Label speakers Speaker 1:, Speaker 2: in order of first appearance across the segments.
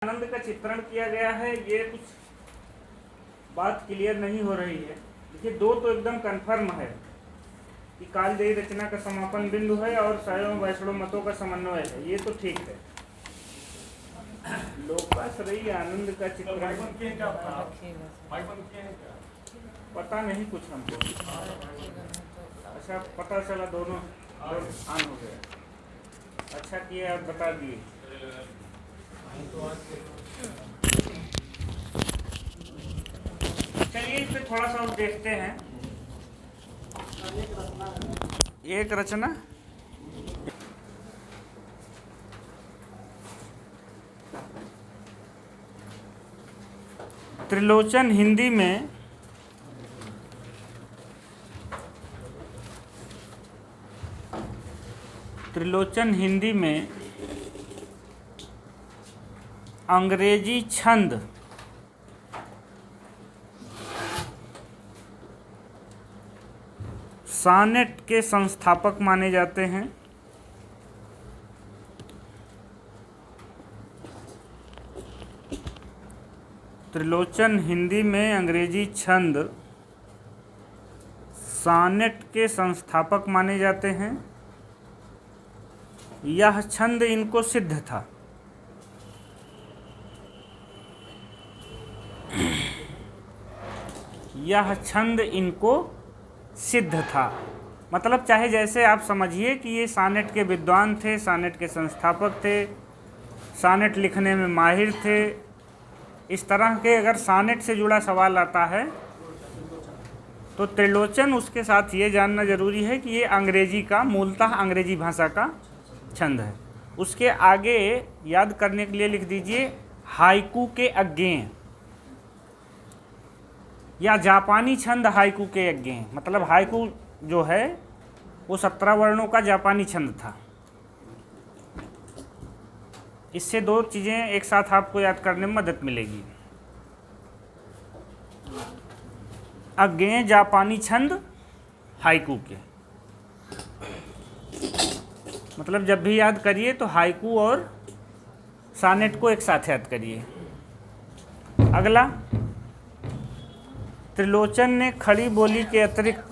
Speaker 1: आनंद का चित्रण किया गया है। ये कुछ बात क्लियर नहीं हो रही है। देखिए, दो तो एकदम कन्फर्म है कि कालदेयी रचना का समापन बिंदु है और शैव वैष्णव मतों का समन्वय है। ये तो ठीक है। लोकाश्रयी आनंद का चित्रण पता नहीं कुछ हमको। अच्छा, पता चला दोनों ऑन हो गया। अच्छा किया आप बता दिए। चलिए इस पे थोड़ा सा और देखते हैं। एक रचना त्रिलोचन हिंदी में अंग्रेजी छंद सानेट के संस्थापक माने जाते हैं। त्रिलोचन हिंदी में अंग्रेजी छंद सानेट के संस्थापक माने जाते हैं। यह छंद इनको सिद्ध था। यह छंद इनको सिद्ध था। मतलब चाहे जैसे आप समझिए कि ये सानेट के विद्वान थे, सानेट के संस्थापक थे, सानेट लिखने में माहिर थे। इस तरह के अगर सानेट से जुड़ा सवाल आता है तो त्रिलोचन उसके साथ ये जानना जरूरी है कि ये अंग्रेजी का, मूलतः अंग्रेजी भाषा का छंद है। उसके आगे याद करने के लिए लिख दीजिए हाइकू के अज्ञेय, या जापानी छंद हाइकू के अज्ञेय। मतलब हाइकू जो है वो 17 वर्णों का जापानी छंद था। इससे दो चीज़ें एक साथ आपको याद करने में मदद मिलेगी। अज्ञेय जापानी छंद हाइकू के, मतलब जब भी याद करिए तो हाइकू और सानेट को एक साथ याद करिए। अगला, त्रिलोचन ने खड़ी बोली के अतिरिक्त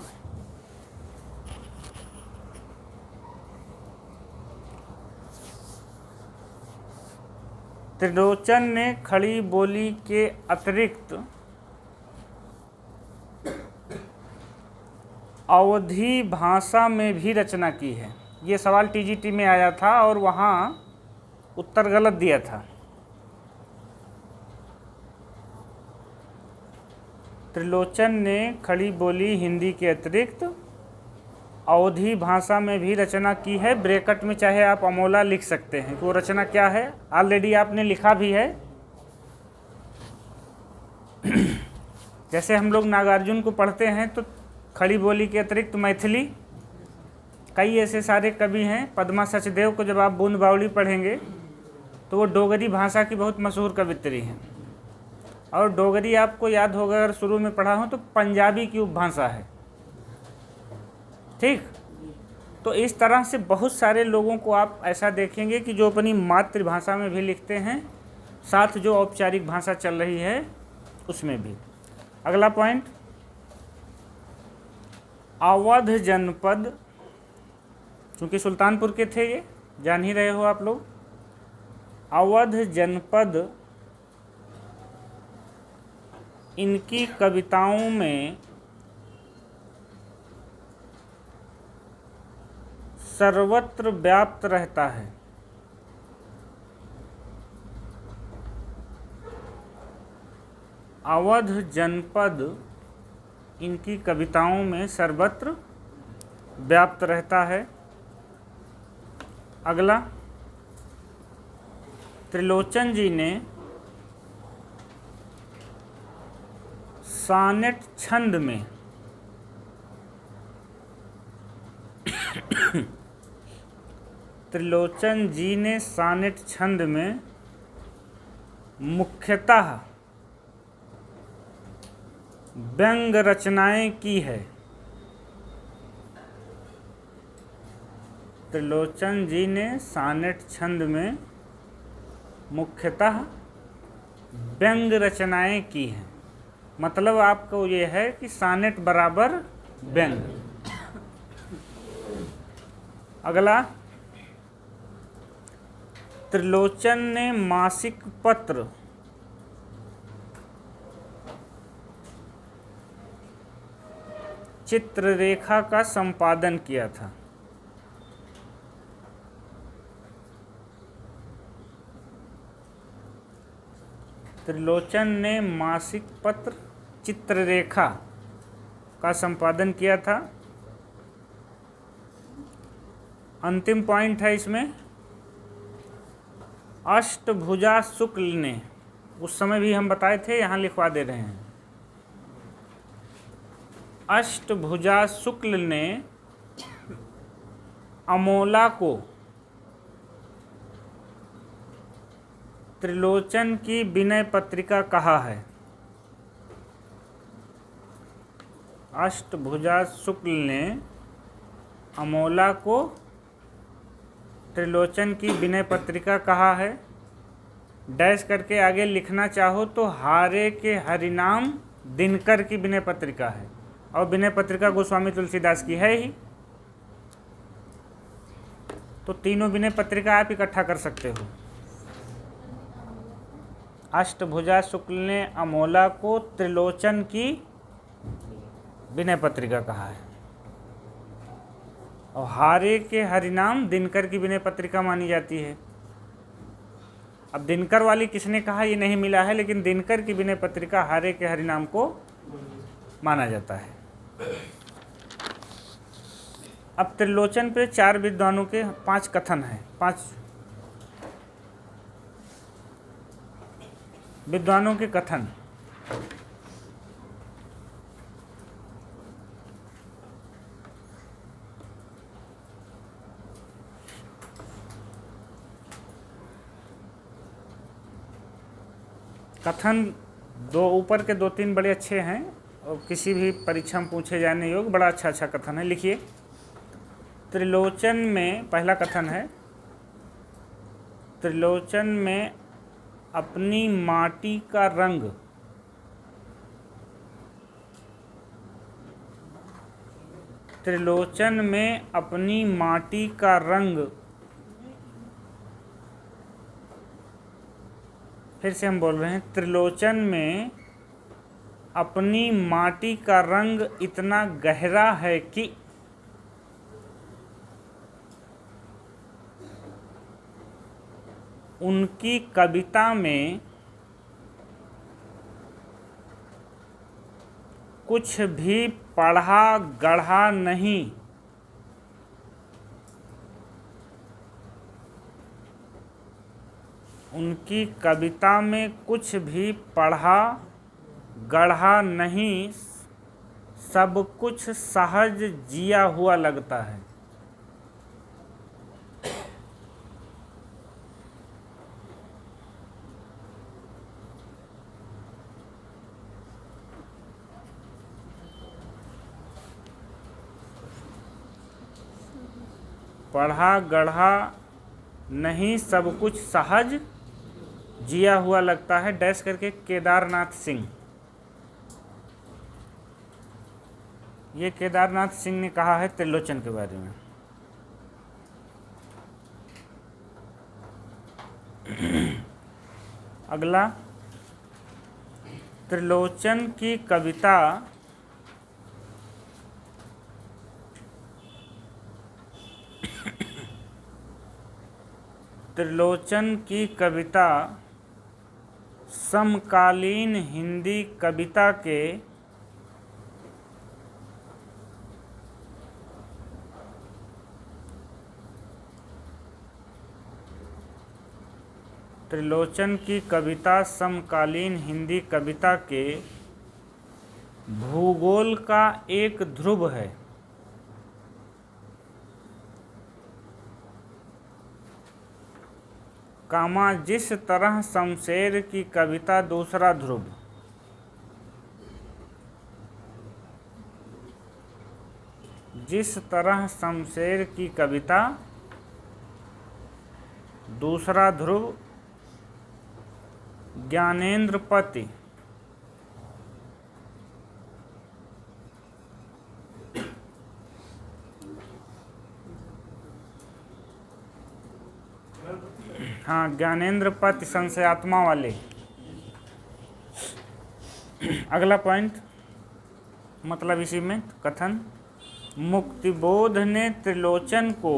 Speaker 1: अवधी भाषा में भी रचना की है। ये सवाल टीजीटी में आया था और वहाँ उत्तर गलत दिया था। त्रिलोचन ने खड़ी बोली हिंदी के अतिरिक्त अवधी भाषा में भी रचना की है। ब्रैकेट में चाहे आप अमोला लिख सकते हैं कि वो रचना क्या है। ऑलरेडी आपने लिखा भी है। जैसे हम लोग नागार्जुन को पढ़ते हैं तो खड़ी बोली के अतिरिक्त मैथिली, कई ऐसे सारे कवि हैं। पद्मा सचदेव को जब आप बूंद बावली पढ़ेंगे तो वो डोगरी भाषा की बहुत मशहूर कवित्री हैं। और डोगरी आपको याद होगा, अगर शुरू में पढ़ा हो तो पंजाबी की उपभाषा है। ठीक, तो इस तरह से बहुत सारे लोगों को आप ऐसा देखेंगे कि जो अपनी मातृभाषा में भी लिखते हैं, साथ जो औपचारिक भाषा चल रही है उसमें भी। अगला पॉइंट, अवध जनपद, क्योंकि सुल्तानपुर के थे ये, जान ही रहे हो आप लोग। अवध जनपद इनकी कविताओं में सर्वत्र व्याप्त रहता है। अवध जनपद इनकी कविताओं में सर्वत्र व्याप्त रहता है। अगला, त्रिलोचन जी ने सानेट छंद में त्रिलोचन जी ने सानेट छंद में मुख्यतः व्यंग रचनाएं की है। त्रिलोचन जी ने सानेट छंद में मुख्यतः व्यंग रचनाएं की हैं। मतलब आपको ये है कि सानेट बराबर व्यंग। अगला, त्रिलोचन ने मासिक पत्र चित्ररेखा का संपादन किया था। त्रिलोचन ने मासिक पत्र चित्ररेखा का संपादन किया था। अंतिम पॉइंट है इसमें, अष्टभुजा शुक्ल ने, उस समय भी हम बताए थे, यहाँ लिखवा दे रहे हैं। अष्टभुजा शुक्ल ने अमोला को त्रिलोचन की विनय पत्रिका कहा है। अष्टभुजा शुक्ल ने अमोला को त्रिलोचन की विनय पत्रिका कहा है। डैश करके आगे लिखना चाहो तो हारे के हरिनाम दिनकर की विनय पत्रिका है, और विनय पत्रिका गोस्वामी तुलसीदास की है ही, तो तीनों विनय पत्रिका आप इकट्ठा कर सकते हो। अष्टभुजा शुक्ल ने अमोला को त्रिलोचन की विनय पत्रिका कहा है, और हारे के हरिनाम दिनकर की विनय पत्रिका मानी जाती है। अब दिनकर वाली किसने कहा ये नहीं मिला है, लेकिन दिनकर की विनय पत्रिका हारे के हरिनाम को माना जाता है। अब त्रिलोचन पे 4 विद्वानों के 5 कथन हैं, 5 विद्वानों के कथन। कथन दो ऊपर के 2-3 बड़े अच्छे हैं, और किसी भी परीक्षा में पूछे जाने योग्य बड़ा अच्छा कथन है। लिखिए, त्रिलोचन में पहला कथन है, त्रिलोचन में अपनी माटी का रंग त्रिलोचन में अपनी माटी का रंग, फिर से हम बोल रहे हैं, त्रिलोचन में अपनी माटी का रंग इतना गहरा है कि उनकी कविता में कुछ भी पढ़ा गढ़ा नहीं, उनकी कविता में कुछ भी पढ़ा गढ़ा नहीं, सब कुछ सहज जिया हुआ लगता है। पढ़ा गढ़ा नहीं, सब कुछ सहज जिया हुआ लगता है। डैश करके केदारनाथ सिंह, ये केदारनाथ सिंह ने कहा है त्रिलोचन के बारे में। अगला, त्रिलोचन की कविता त्रिलोचन की कविता समकालीन हिंदी कविता के त्रिलोचन की कविता समकालीन हिंदी कविता के भूगोल का एक ध्रुव है। कामा, जिस तरह शमशेर की कविता दूसरा ध्रुव, जिस तरह शमशेर की कविता दूसरा ध्रुव, ज्ञानेन्द्रपति। हाँ, ज्ञानेन्द्रपति संशयात्मा वाले। अगला पॉइंट मतलब इसी में कथन, मुक्तिबोध ने त्रिलोचन को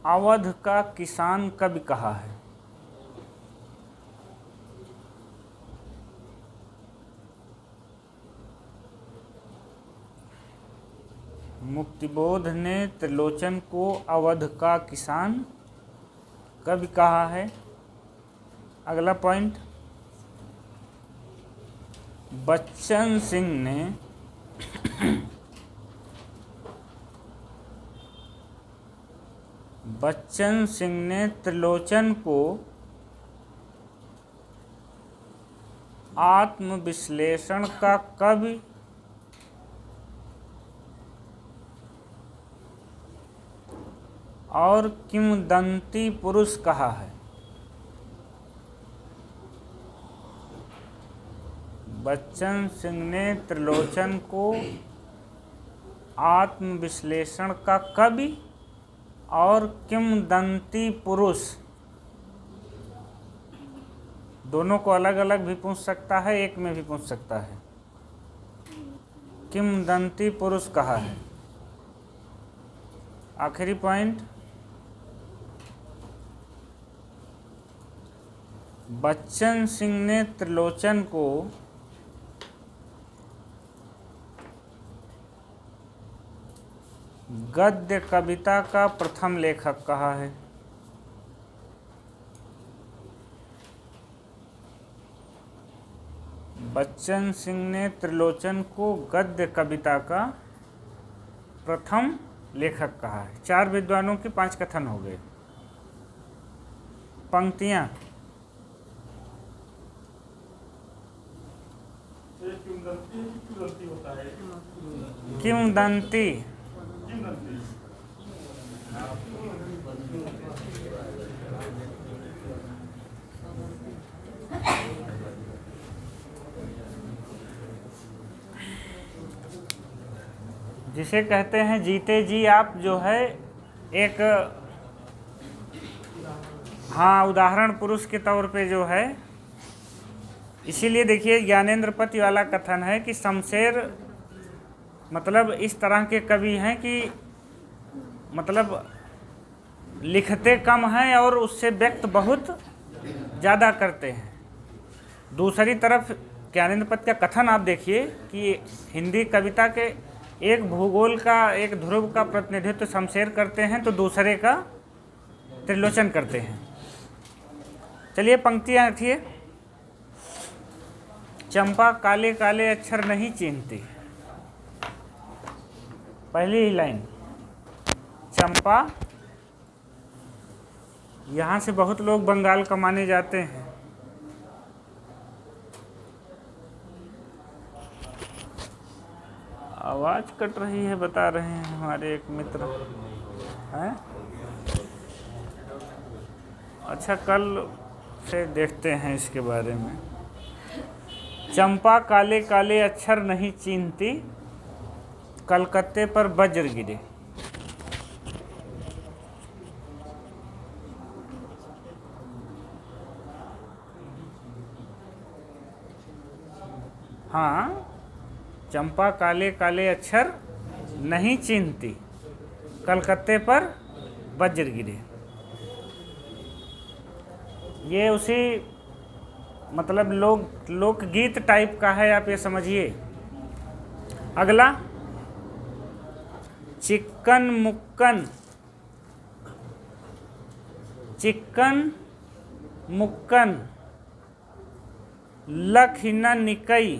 Speaker 1: अवध का किसान कवि कहा है। मुक्तिबोध ने त्रिलोचन को अवध का किसान कवि कहा है। अगला पॉइंट, बच्चन सिंह ने त्रिलोचन को आत्मविश्लेषण का कवि और किंवदंती पुरुष कहा है। बच्चन सिंह ने त्रिलोचन को आत्मविश्लेषण का कवि और किंवदंती पुरुष, दोनों को अलग अलग भी पूछ सकता है, एक में भी पूछ सकता है, किंवदंती पुरुष कहा है। आखिरी पॉइंट, बच्चन सिंह ने त्रिलोचन को गद्य कविता का प्रथम लेखक कहा है। बच्चन सिंह ने त्रिलोचन को गद्य कविता का प्रथम लेखक कहा है। 4 विद्वानों के 5 कथन हो गए। पंक्तियां, किंवदंती, जिसे कहते हैं जीते जी आप जो है एक, हाँ, उदाहरण पुरुष के तौर पे जो है। इसीलिए देखिए ज्ञानेन्द्रपति वाला कथन है कि शमशेर मतलब इस तरह के कवि हैं कि मतलब लिखते कम हैं और उससे व्यक्त बहुत ज़्यादा करते हैं। दूसरी तरफ ज्ञानेन्द्रपति का कथन आप देखिए कि हिंदी कविता के एक भूगोल का, एक ध्रुव का प्रतिनिधित्व शमशेर करते हैं तो दूसरे का त्रिलोचन करते हैं। चलिए पंक्तियाँ रखिए। चंपा काले काले अक्षर नहीं चीनती, पहली ही लाइन। चंपा, यहाँ से बहुत लोग बंगाल कमाने जाते हैं। आवाज़ कट रही है बता रहे हैं हमारे एक मित्र हैं। अच्छा, कल से देखते हैं इसके बारे में। चंपा काले काले अक्षर नहीं चीनती, कलकत्ते पर वज्र गिरे। हाँ, चंपा काले काले अक्षर नहीं चीनती, कलकत्ते पर वज्र गिरे। ये उसी मतलब लोकगीत टाइप का है, आप ये समझिए। अगला, चिक्कन मुक्कन लख न निकई,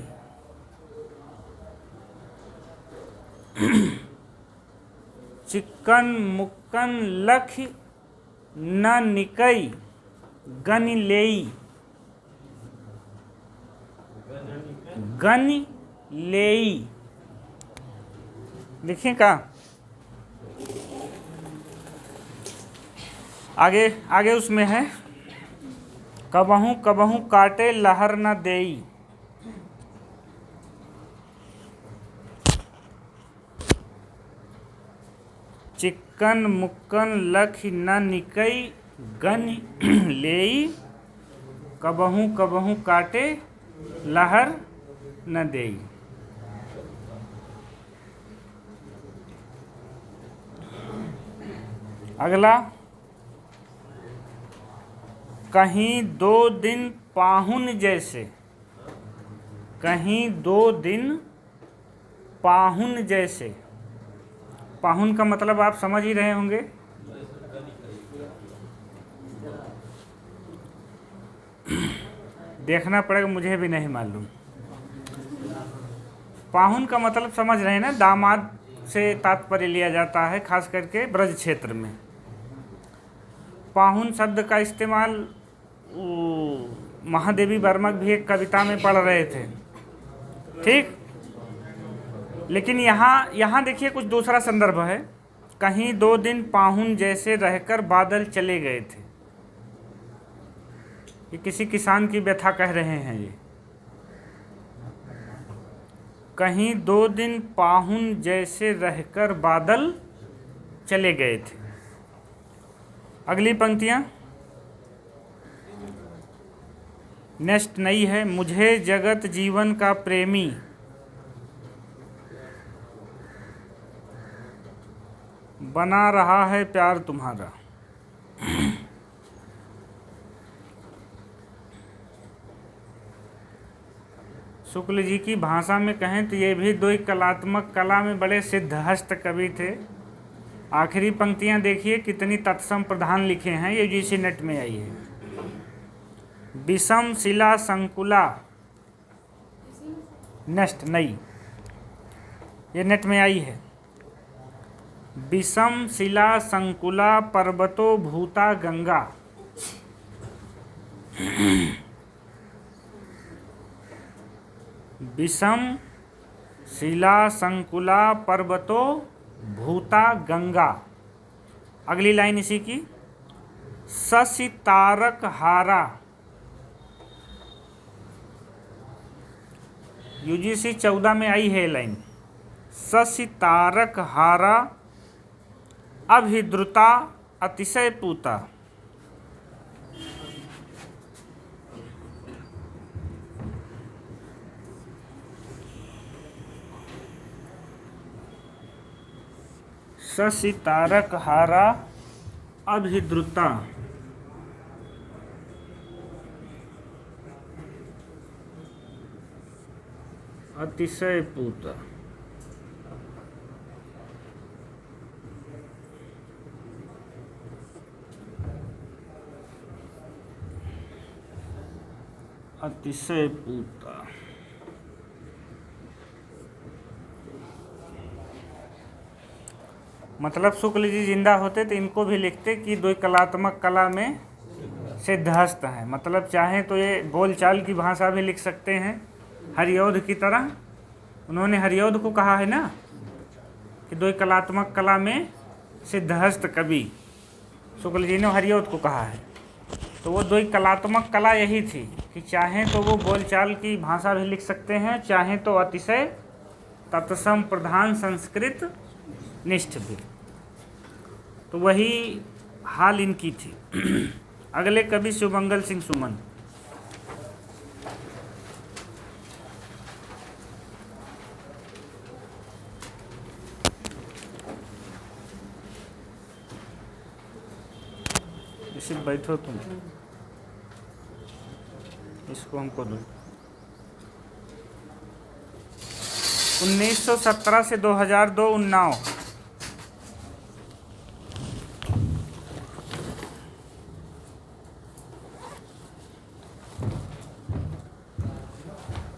Speaker 1: चिक्कन मुक्कन लख न निकई गनि लेई, गनि लेई। लिखें का आगे आगे उसमें है, कबहू कबहू काटे लहर न देई। चिक्कन मुक्कन लख न निकई गन लेई। कबहू कबहू काटे लहर न देई। अगला, कहीं दो दिन पाहुन जैसे। कहीं दो दिन पाहुन जैसे। पाहुन का मतलब आप समझ ही रहे होंगे। देखना पड़ेगा, मुझे भी नहीं मालूम। पाहुन का मतलब समझ रहे हैं ना, दामाद से तात्पर्य लिया जाता है, खास करके ब्रज क्षेत्र में। पाहुन शब्द का इस्तेमाल महादेवी वर्मा भी एक कविता में पढ़ रहे थे, ठीक। लेकिन यहाँ देखिए कुछ दूसरा संदर्भ है। कहीं दो दिन पाहुन जैसे रहकर बादल चले गए थे। ये किसी किसान की व्यथा कह रहे हैं ये। कहीं दो दिन पाहुन जैसे रहकर बादल चले गए थे। अगली पंक्तियाँ नेक्स्ट नई है। मुझे जगत जीवन का प्रेमी बना रहा है प्यार तुम्हारा। शुक्ल जी की भाषा में कहें तो ये भी दो कलात्मक कला में बड़े सिद्धहस्त कवि थे। आखिरी पंक्तियां देखिए कितनी तत्सम प्रधान लिखे हैं, ये यूजीसी नेट में आई है। विषम शिला संकुला, नेक्स्ट नई, ये नेट में आई है। विषम शिला संकुला पर्वतो भूता गंगा। विषम शिला संकुला पर्वतो भूता गंगा। अगली लाइन इसी की, शशि तारक हारा। यूजीसी 14 में आई है लाइन। शशि तारक हारा अभिद्रुता अतिशय पूता। शशि तारक हारा अभिद्रुता अतिशय पूता। अतिशय पूता। मतलब शुक्ल जी जिंदा होते तो इनको भी लिखते कि दो कलात्मक कला में सिद्धहस्त हैं। मतलब चाहें तो ये बोलचाल की भाषा भी लिख सकते हैं हरिऔध की तरह। उन्होंने हरिऔध को कहा है ना कि दो कलात्मक कला में सिद्धहस्त कवि, शुक्ल जी ने हरिऔध को कहा है। तो वो दो कलात्मक कला यही थी कि चाहें तो वो बोलचाल की भाषा भी लिख सकते हैं, चाहें तो अतिशय तत्सम प्रधान संस्कृत निष्ठ भी। तो वही हाल इनकी थी। अगले कवि शिवमंगल सिंह सुमन। इसे बैठो तुम, इसको हमको दो। 1917 से 2002 उन्नाव।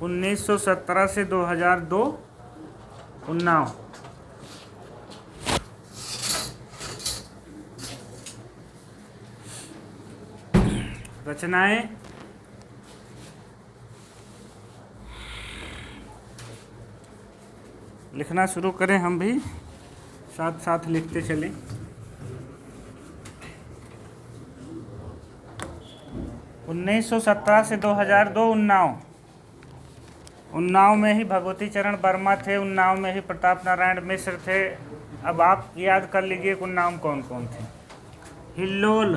Speaker 1: उन्नीस सौ 17 से 2002 उन्नाव। रचनाएं लिखना शुरू करें हम भी। साथ साथ लिखते चलें। 1917 से 2002 उन्नाव में ही भगवती चरण वर्मा थे, उन्नाव में ही प्रताप नारायण मिश्र थे। अब आप याद कर लीजिए कि उन्नाव कौन कौन थे। हिल्लोल,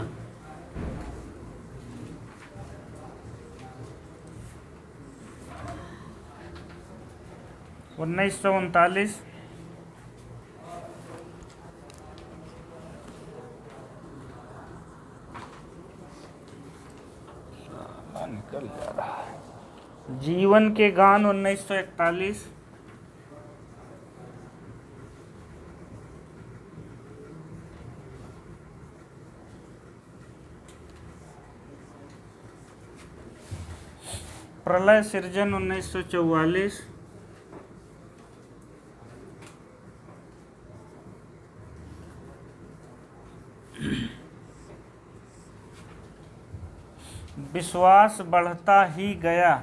Speaker 1: 1939, निकल जा रहा है। जीवन के गान 1941, प्रलय सृजन 1944, विश्वास बढ़ता ही गया,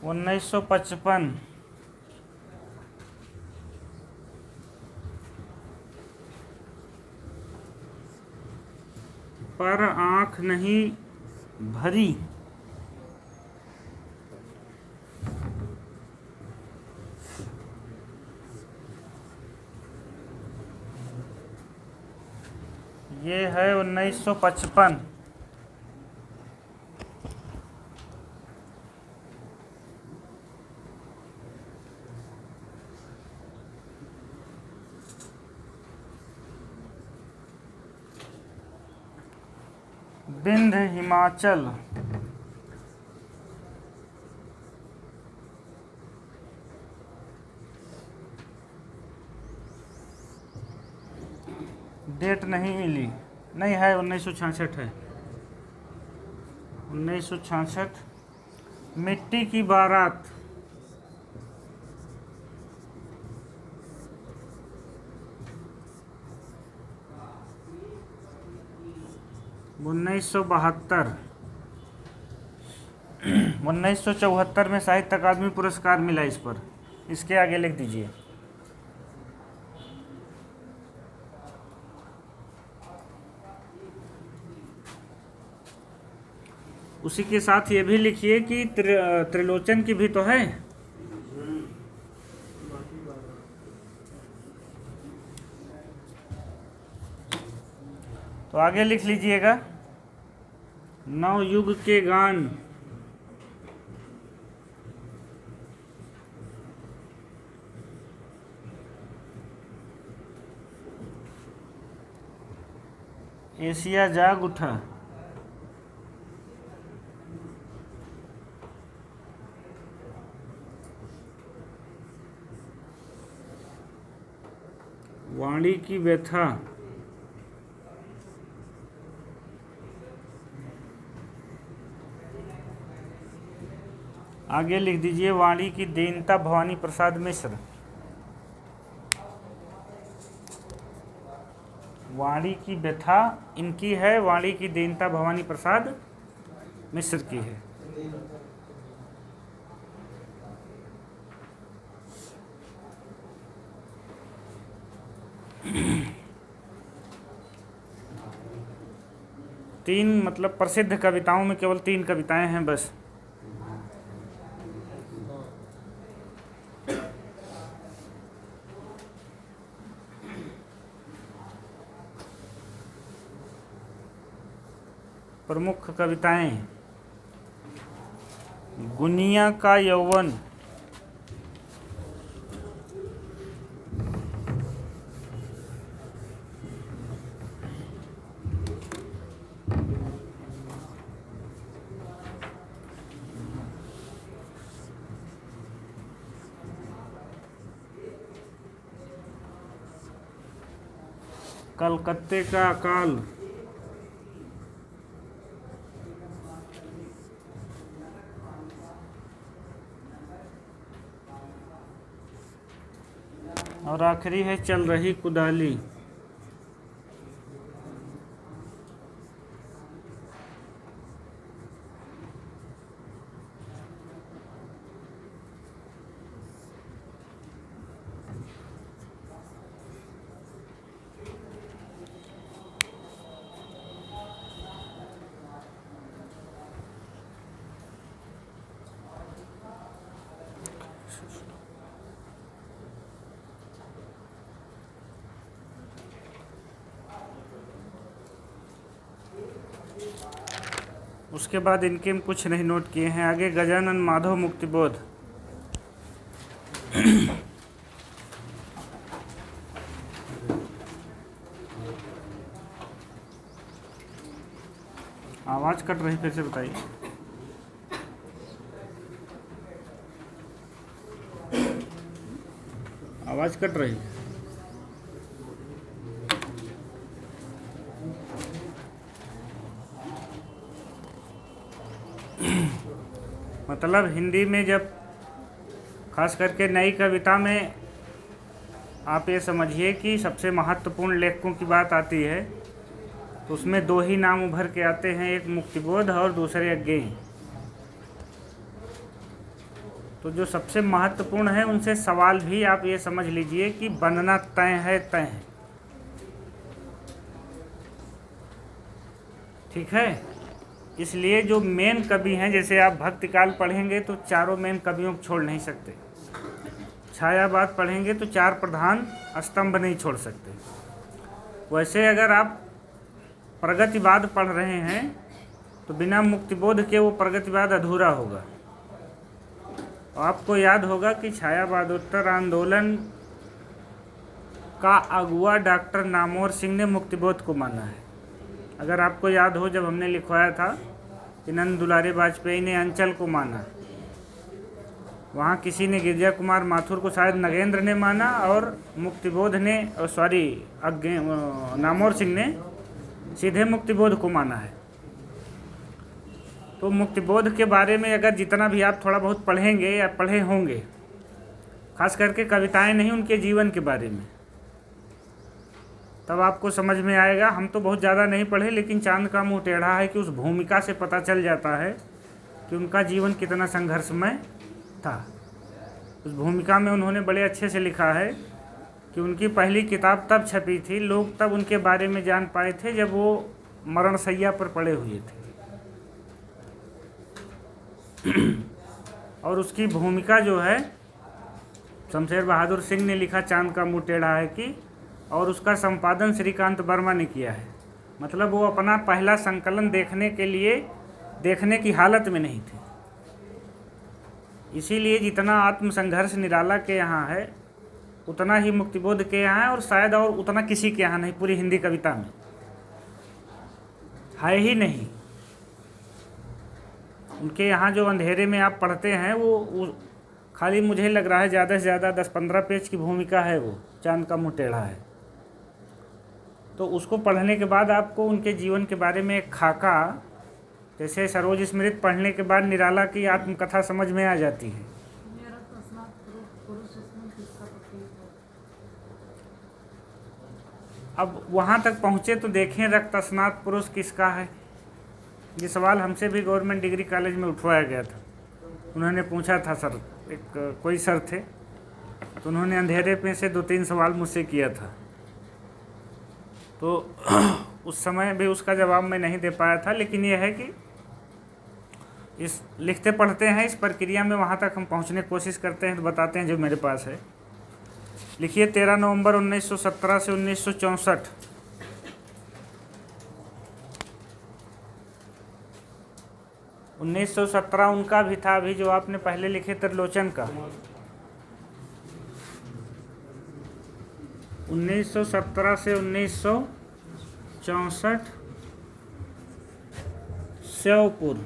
Speaker 1: 1955, पर आँख नहीं भरी, ये है 1955। विंध्य हिमाचल, डेट नहीं मिली, नहीं है 1966 है, 1966। मिट्टी की बारात, उन्नीस सौ 1974 में साहित्य अकादमी पुरस्कार मिला इस पर। इसके आगे लिख दीजिए। उसी के साथ ये भी लिखिए कि त्रिलोचन की भी तो है। तो आगे लिख लीजिएगा, नवयुग के गान, एशिया जाग उठा, वाणी की व्यथा, आगे लिख दीजिए वाणी की दीनता भवानी प्रसाद मिश्र, वाणी की व्यथा इनकी है, वाणी की दीनता भवानी प्रसाद मिश्र की है। तीन मतलब प्रसिद्ध कविताओं में केवल 3 कविताएं हैं बस। प्रमुख कविताएं, गुनिया का यौवन, कलकत्ते का अकाल, और आखिरी है चल रही कुदाली। उसके बाद इनके हम कुछ नहीं नोट किए हैं। आगे गजानन माधव मुक्तिबोध। आवाज़ कट रही, फिर से बताइए। आवाज़ कट रही। मतलब हिंदी में जब खास करके नई कविता में आप ये समझिए कि सबसे महत्वपूर्ण लेखकों की बात आती है तो उसमें दो ही नाम उभर के आते हैं, एक मुक्तिबोध और दूसरे अज्ञेय। तो जो सबसे महत्वपूर्ण है उनसे सवाल भी आप ये समझ लीजिए कि बनना तय है, तय है। ठीक है। इसलिए जो मेन कवि हैं, जैसे आप भक्तिकाल पढ़ेंगे तो चारों मेन कवियों को छोड़ नहीं सकते। छायावाद पढ़ेंगे तो चार प्रधान स्तंभ नहीं छोड़ सकते। वैसे अगर आप प्रगतिवाद पढ़ रहे हैं तो बिना मुक्तिबोध के वो प्रगतिवाद अधूरा होगा। आपको याद होगा कि छायावादोत्तर आंदोलन का अगुआ डॉक्टर नामवर सिंह ने मुक्तिबोध को माना है। अगर आपको याद हो, जब हमने लिखवाया था कि नंद दुलारे वाजपेयी ने अंचल को माना, वहाँ किसी ने गिरजा कुमार माथुर को शायद नगेंद्र ने माना और मुक्तिबोध ने नामवर सिंह ने सीधे मुक्तिबोध को माना है। तो मुक्तिबोध के बारे में अगर जितना भी आप थोड़ा बहुत पढ़ेंगे या पढ़े होंगे, खास करके कविताएं नहीं, उनके जीवन के बारे में, तब आपको समझ में आएगा। हम तो बहुत ज़्यादा नहीं पढ़े, लेकिन चांद का मुँह टेढ़ा है कि उस भूमिका से पता चल जाता है कि उनका जीवन कितना संघर्षमय था। उस भूमिका में उन्होंने बड़े अच्छे से लिखा है कि उनकी पहली किताब तब छपी थी, लोग तब उनके बारे में जान पाए थे जब वो मरणशैया पर पड़े हुए थे। और उसकी भूमिका जो है शमशेर बहादुर सिंह ने लिखा चांद का मुँह टेढ़ा है कि, और उसका संपादन श्रीकांत वर्मा ने किया है। मतलब वो अपना पहला संकलन देखने की हालत में नहीं थे। इसीलिए जितना आत्मसंघर्ष निराला के यहाँ है उतना ही मुक्तिबोध के यहाँ है, और शायद और उतना किसी के यहाँ नहीं, पूरी हिंदी कविता में है ही नहीं। उनके यहाँ जो अंधेरे में आप पढ़ते हैं वो खाली मुझे लग रहा है ज़्यादा से ज़्यादा 10-15 पेज की भूमिका है, वो चांद का मुँह टेढ़ा है। तो उसको पढ़ने के बाद आपको उनके जीवन के बारे में एक खाका, जैसे सरोज स्मृति पढ़ने के बाद निराला की आत्मकथा समझ में आ जाती है। अब वहाँ तक पहुँचे तो देखें रक्त स्नात पुरुष किसका है। ये सवाल हमसे भी गवर्नमेंट डिग्री कॉलेज में उठवाया गया था। उन्होंने पूछा था, सर एक कोई सर थे, तो उन्होंने अंधेरे में से 2-3 सवाल मुझसे किया था। तो उस समय भी उसका जवाब मैं नहीं दे पाया था, लेकिन यह है कि इस लिखते पढ़ते हैं, इस प्रक्रिया में वहाँ तक हम पहुँचने की कोशिश करते हैं, तो बताते हैं जो मेरे पास है। लिखिए 13 नवंबर 1917 से 1964। उनका भी था, अभी जो आपने पहले लिखे त्रिलोचन का। 1917 से 1964 श्योपुर,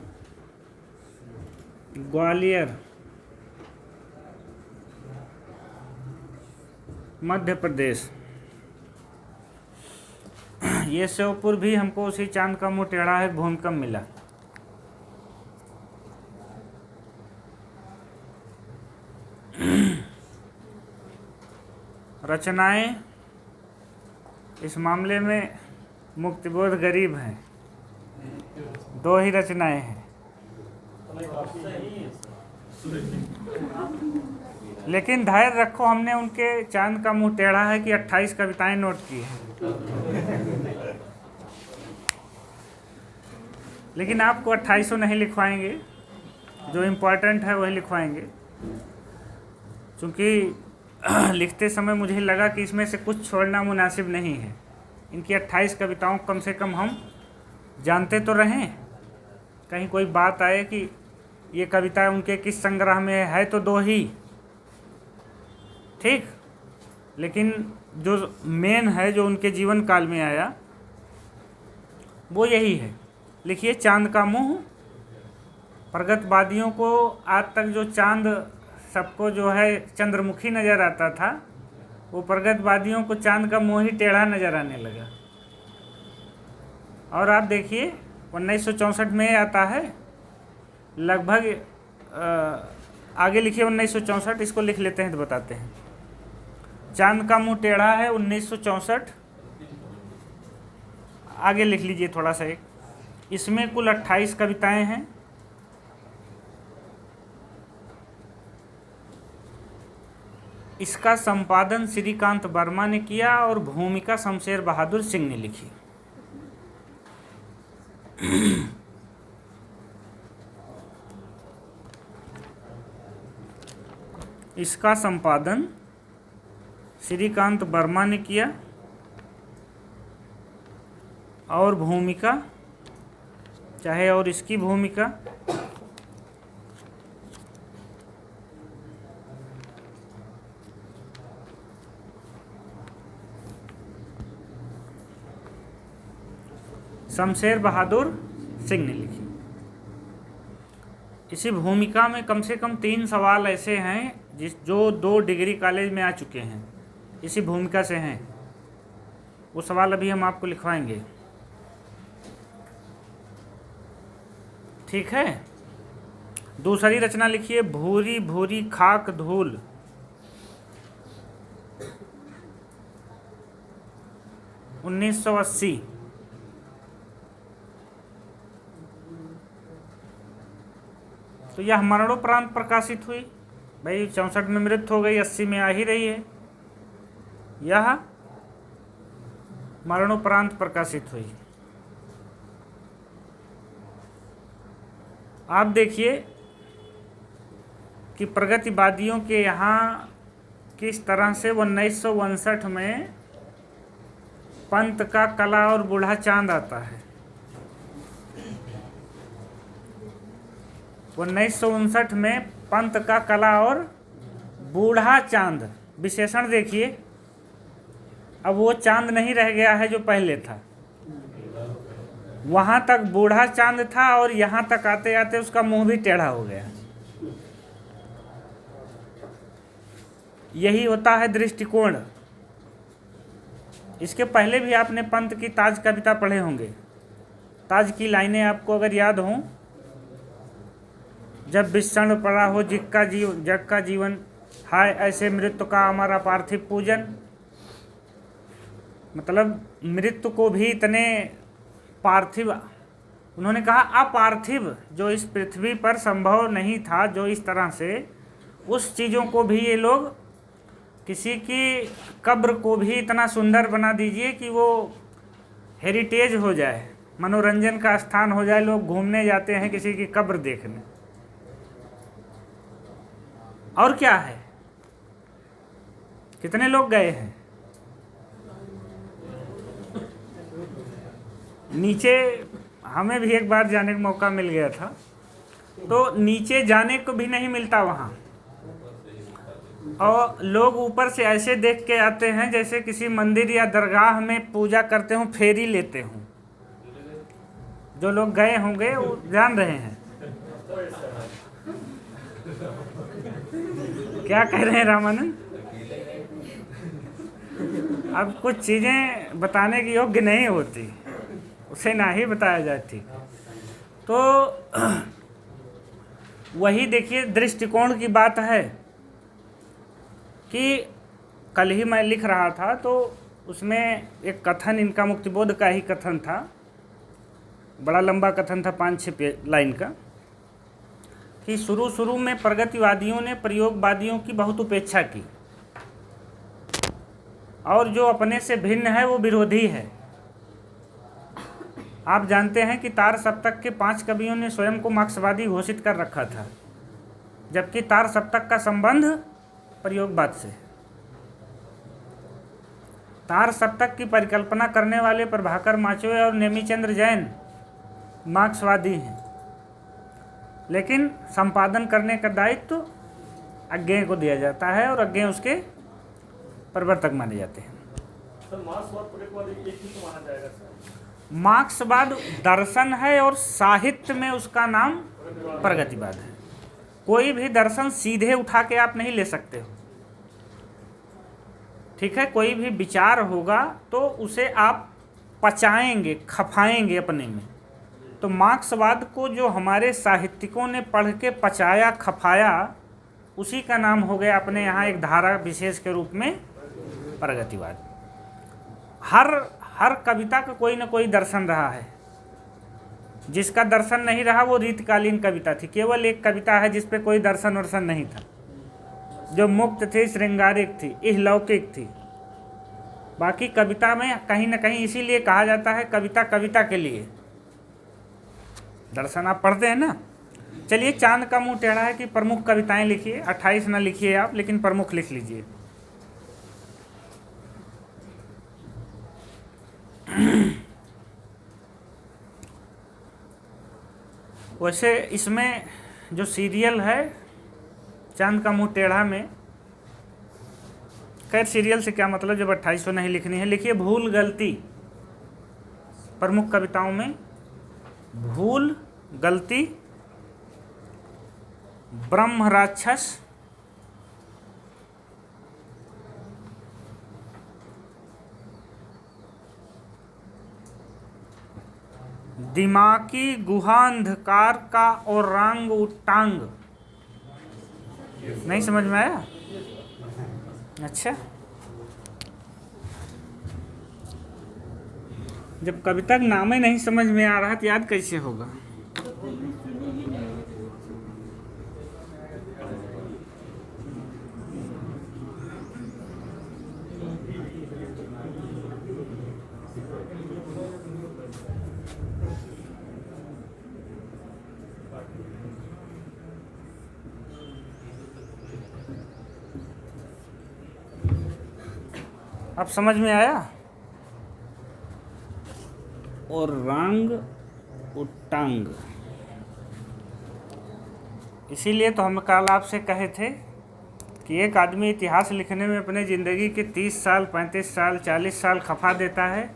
Speaker 1: ग्वालियर, मध्य प्रदेश। ये श्योपुर भी हमको उसी चांद का मुँह टेढ़ा है भूमिका मिला। रचनाएं इस मामले में मुक्तिबोध गरीब हैं, 2 ही रचनाएं हैं। लेकिन धैर्य रखो, हमने उनके चांद का मुँह टेढ़ा है कि 28 कविताएं नोट की हैं। लेकिन आपको 28 नहीं लिखवाएंगे, जो इम्पोर्टेंट है वही लिखवाएंगे। क्योंकि लिखते समय मुझे लगा कि इसमें से कुछ छोड़ना मुनासिब नहीं है। इनकी 28 कविताओं कम से कम हम जानते तो रहें, कहीं कोई बात आए कि ये कविता उनके किस संग्रह में है, तो दो ही, ठीक, लेकिन जो मेन है जो उनके जीवन काल में आया वो यही है। लिखिए, चांद का मुंह। प्रगतवादियों को आज तक जो चांद सबको जो है चंद्रमुखी नज़र आता था, वो प्रगतवादियों को चांद का मुंह ही टेढ़ा नज़र आने लगा। और आप देखिए 1964 में आता है लगभग, आगे लिखिए 1964, इसको लिख लेते हैं तो बताते हैं। चांद का मुंह टेढ़ा है 1964, आगे लिख लीजिए थोड़ा सा एक। इसमें कुल 28 कविताएं हैं। इसका संपादन श्रीकांत वर्मा ने किया और भूमिका शमशेर बहादुर सिंह ने लिखी। इसका संपादन श्रीकांत वर्मा ने किया और भूमिका, चाहे और इसकी भूमिका शमशेर बहादुर सिंह ने लिखी। इसी भूमिका में कम से कम 3 सवाल ऐसे हैं जो 2 डिग्री कॉलेज में आ चुके हैं, इसी भूमिका से हैं। वो सवाल अभी हम आपको लिखवाएंगे, ठीक है। दूसरी रचना लिखिए, भूरी भूरी खाक धूल। (1980) तो यह मरणोपरांत प्रकाशित हुई। भाई 64 में मृत्यु हो गई, 80 में आ ही रही है। यह मरणोपरांत प्रकाशित हुई। आप देखिए कि प्रगतिवादियों के यहाँ किस तरह से 1959 में पंत का कला और बूढ़ा चांद आता है। 1959 में पंत का कला और बूढ़ा चांद, विशेषण देखिए, अब वो चांद नहीं रह गया है जो पहले था। वहाँ तक बूढ़ा चांद था और यहाँ तक आते आते उसका मुंह भी टेढ़ा हो गया। यही होता है दृष्टिकोण। इसके पहले भी आपने पंत की ताज कविता पढ़े होंगे। ताज की लाइनें आपको अगर याद हों, जब विषण पड़ा हो जग का जीवन, हाय ऐसे मृत्यु का हमारा पार्थिव पूजन। मतलब मृत्यु को भी इतने पार्थिव, उन्होंने कहा अपार्थिव, जो इस पृथ्वी पर संभव नहीं था, जो इस तरह से, उस चीज़ों को भी ये लोग, किसी की कब्र को भी इतना सुंदर बना दीजिए कि वो हेरिटेज हो जाए, मनोरंजन का स्थान हो जाए। लोग घूमने जाते हैं किसी की कब्र देखने। और क्या है, कितने लोग गए हैं नीचे। हमें भी एक बार जाने का मौका मिल गया था, तो नीचे जाने को भी नहीं मिलता वहाँ, और लोग ऊपर से ऐसे देख के आते हैं जैसे किसी मंदिर या दरगाह में पूजा करते हों, फेरी लेते हों। जो लोग गए होंगे वो जान रहे हैं। क्या कह रहे हैं रामानंद? अब कुछ चीज़ें बताने की योग्य नहीं होती, उसे ना ही बताया जाए, ठीक। तो वही देखिए दृष्टिकोण की बात है कि कल ही मैं लिख रहा था तो उसमें एक कथन, इनका मुक्तिबोध का ही कथन था, बड़ा लंबा कथन था, 5-6 लाइन का, कि शुरू में प्रगतिवादियों ने प्रयोगवादियों की बहुत उपेक्षा की और जो अपने से भिन्न है वो विरोधी है। आप जानते हैं कि तार सप्तक के 5 कवियों ने स्वयं को मार्क्सवादी घोषित कर रखा था, जबकि तार सप्तक का संबंध प्रयोगवाद से। तार सप्तक की परिकल्पना करने वाले प्रभाकर माचवे और नेमीचंद्र जैन मार्क्सवादी हैं, लेकिन संपादन करने का दायित्व अज्ञेय को दिया जाता है और अज्ञेय उसके प्रवर्तक माने जाते हैं।
Speaker 2: सर मार्क्सवाद प्रगतिवाद एक ही तो माना जाएगा सर?
Speaker 1: मार्क्सवाद दर्शन है और साहित्य में उसका नाम प्रगतिवाद है। कोई भी दर्शन सीधे उठा के आप नहीं ले सकते हो, ठीक है। कोई भी विचार होगा तो उसे आप पचाएंगे, खपाएंगे अपने में। तो मार्क्सवाद को जो हमारे साहित्यिकों ने पढ़ के पचाया, खपाया, उसी का नाम हो गया अपने यहाँ एक धारा विशेष के रूप में प्रगतिवाद। हर कविता का कोई ना कोई दर्शन रहा है। जिसका दर्शन नहीं रहा वो रीतकालीन कविता थी। केवल एक कविता है जिस पे कोई दर्शन वर्शन नहीं था, जो मुक्त थी, श्रृंगारिक थी, इहलौकिक थी। बाकी कविता में कहीं ना कहीं इसीलिए कहा जाता है कविता कविता के लिए। दर्शन आप पढ़ते हैं ना। चलिए, चांद का मुंह टेढ़ा है की प्रमुख कविताएं लिखिए। 28 ना लिखिए आप, लेकिन प्रमुख लिख लीजिए। वैसे इसमें जो सीरियल है चांद का मुंह टेढ़ा में, खैर सीरियल से क्या मतलब जब 2800 नहीं लिखनी है। लिखिए भूल गलती। प्रमुख कविताओं में भूल गलती, ब्रह्म राक्षस, दिमागी गुहा अंधकार का और रांग उटांग। नहीं समझ में आया? अच्छा, जब कविता का नाम ही नहीं समझ में आ रहा तो याद कैसे होगा? अब समझ में आया? और रांग उटांग, इसीलिए तो हम कल आपसे कहे थे कि एक आदमी इतिहास लिखने में अपने ज़िंदगी के 30 साल, 35 साल, 40 साल खपा देता है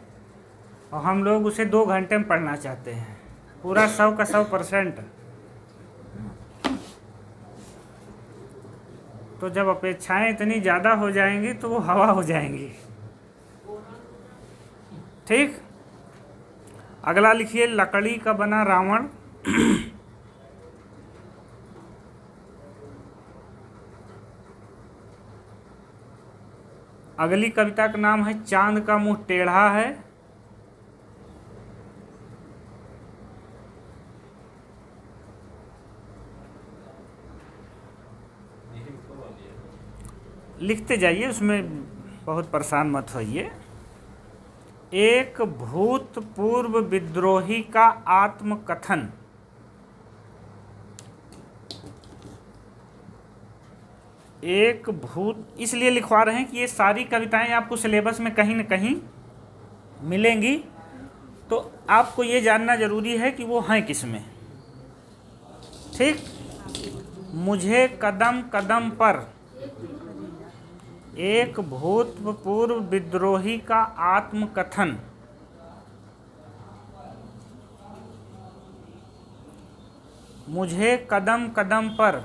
Speaker 1: और हम लोग उसे 2 घंटे में पढ़ना चाहते हैं, पूरा 100 का 100%। तो जब अपेक्षाएं इतनी ज़्यादा हो जाएंगी तो वो हवा हो जाएंगी। ठीक, अगला लिखिए लकड़ी का बना रावण। अगली कविता का नाम है चांद का मुंह टेढ़ा है। लिखते जाइए, उसमें बहुत परेशान मत होइए। एक भूतपूर्व विद्रोही का आत्मकथन। एक भूत इसलिए लिखवा रहे हैं कि ये सारी कविताएं आपको सिलेबस में कहीं न कहीं मिलेंगी, तो आपको ये जानना जरूरी है कि वो हैं किस में। ठीक, मुझे कदम कदम पर, एक भूतपूर्व विद्रोही का आत्मकथन। मुझे कदम कदम पर,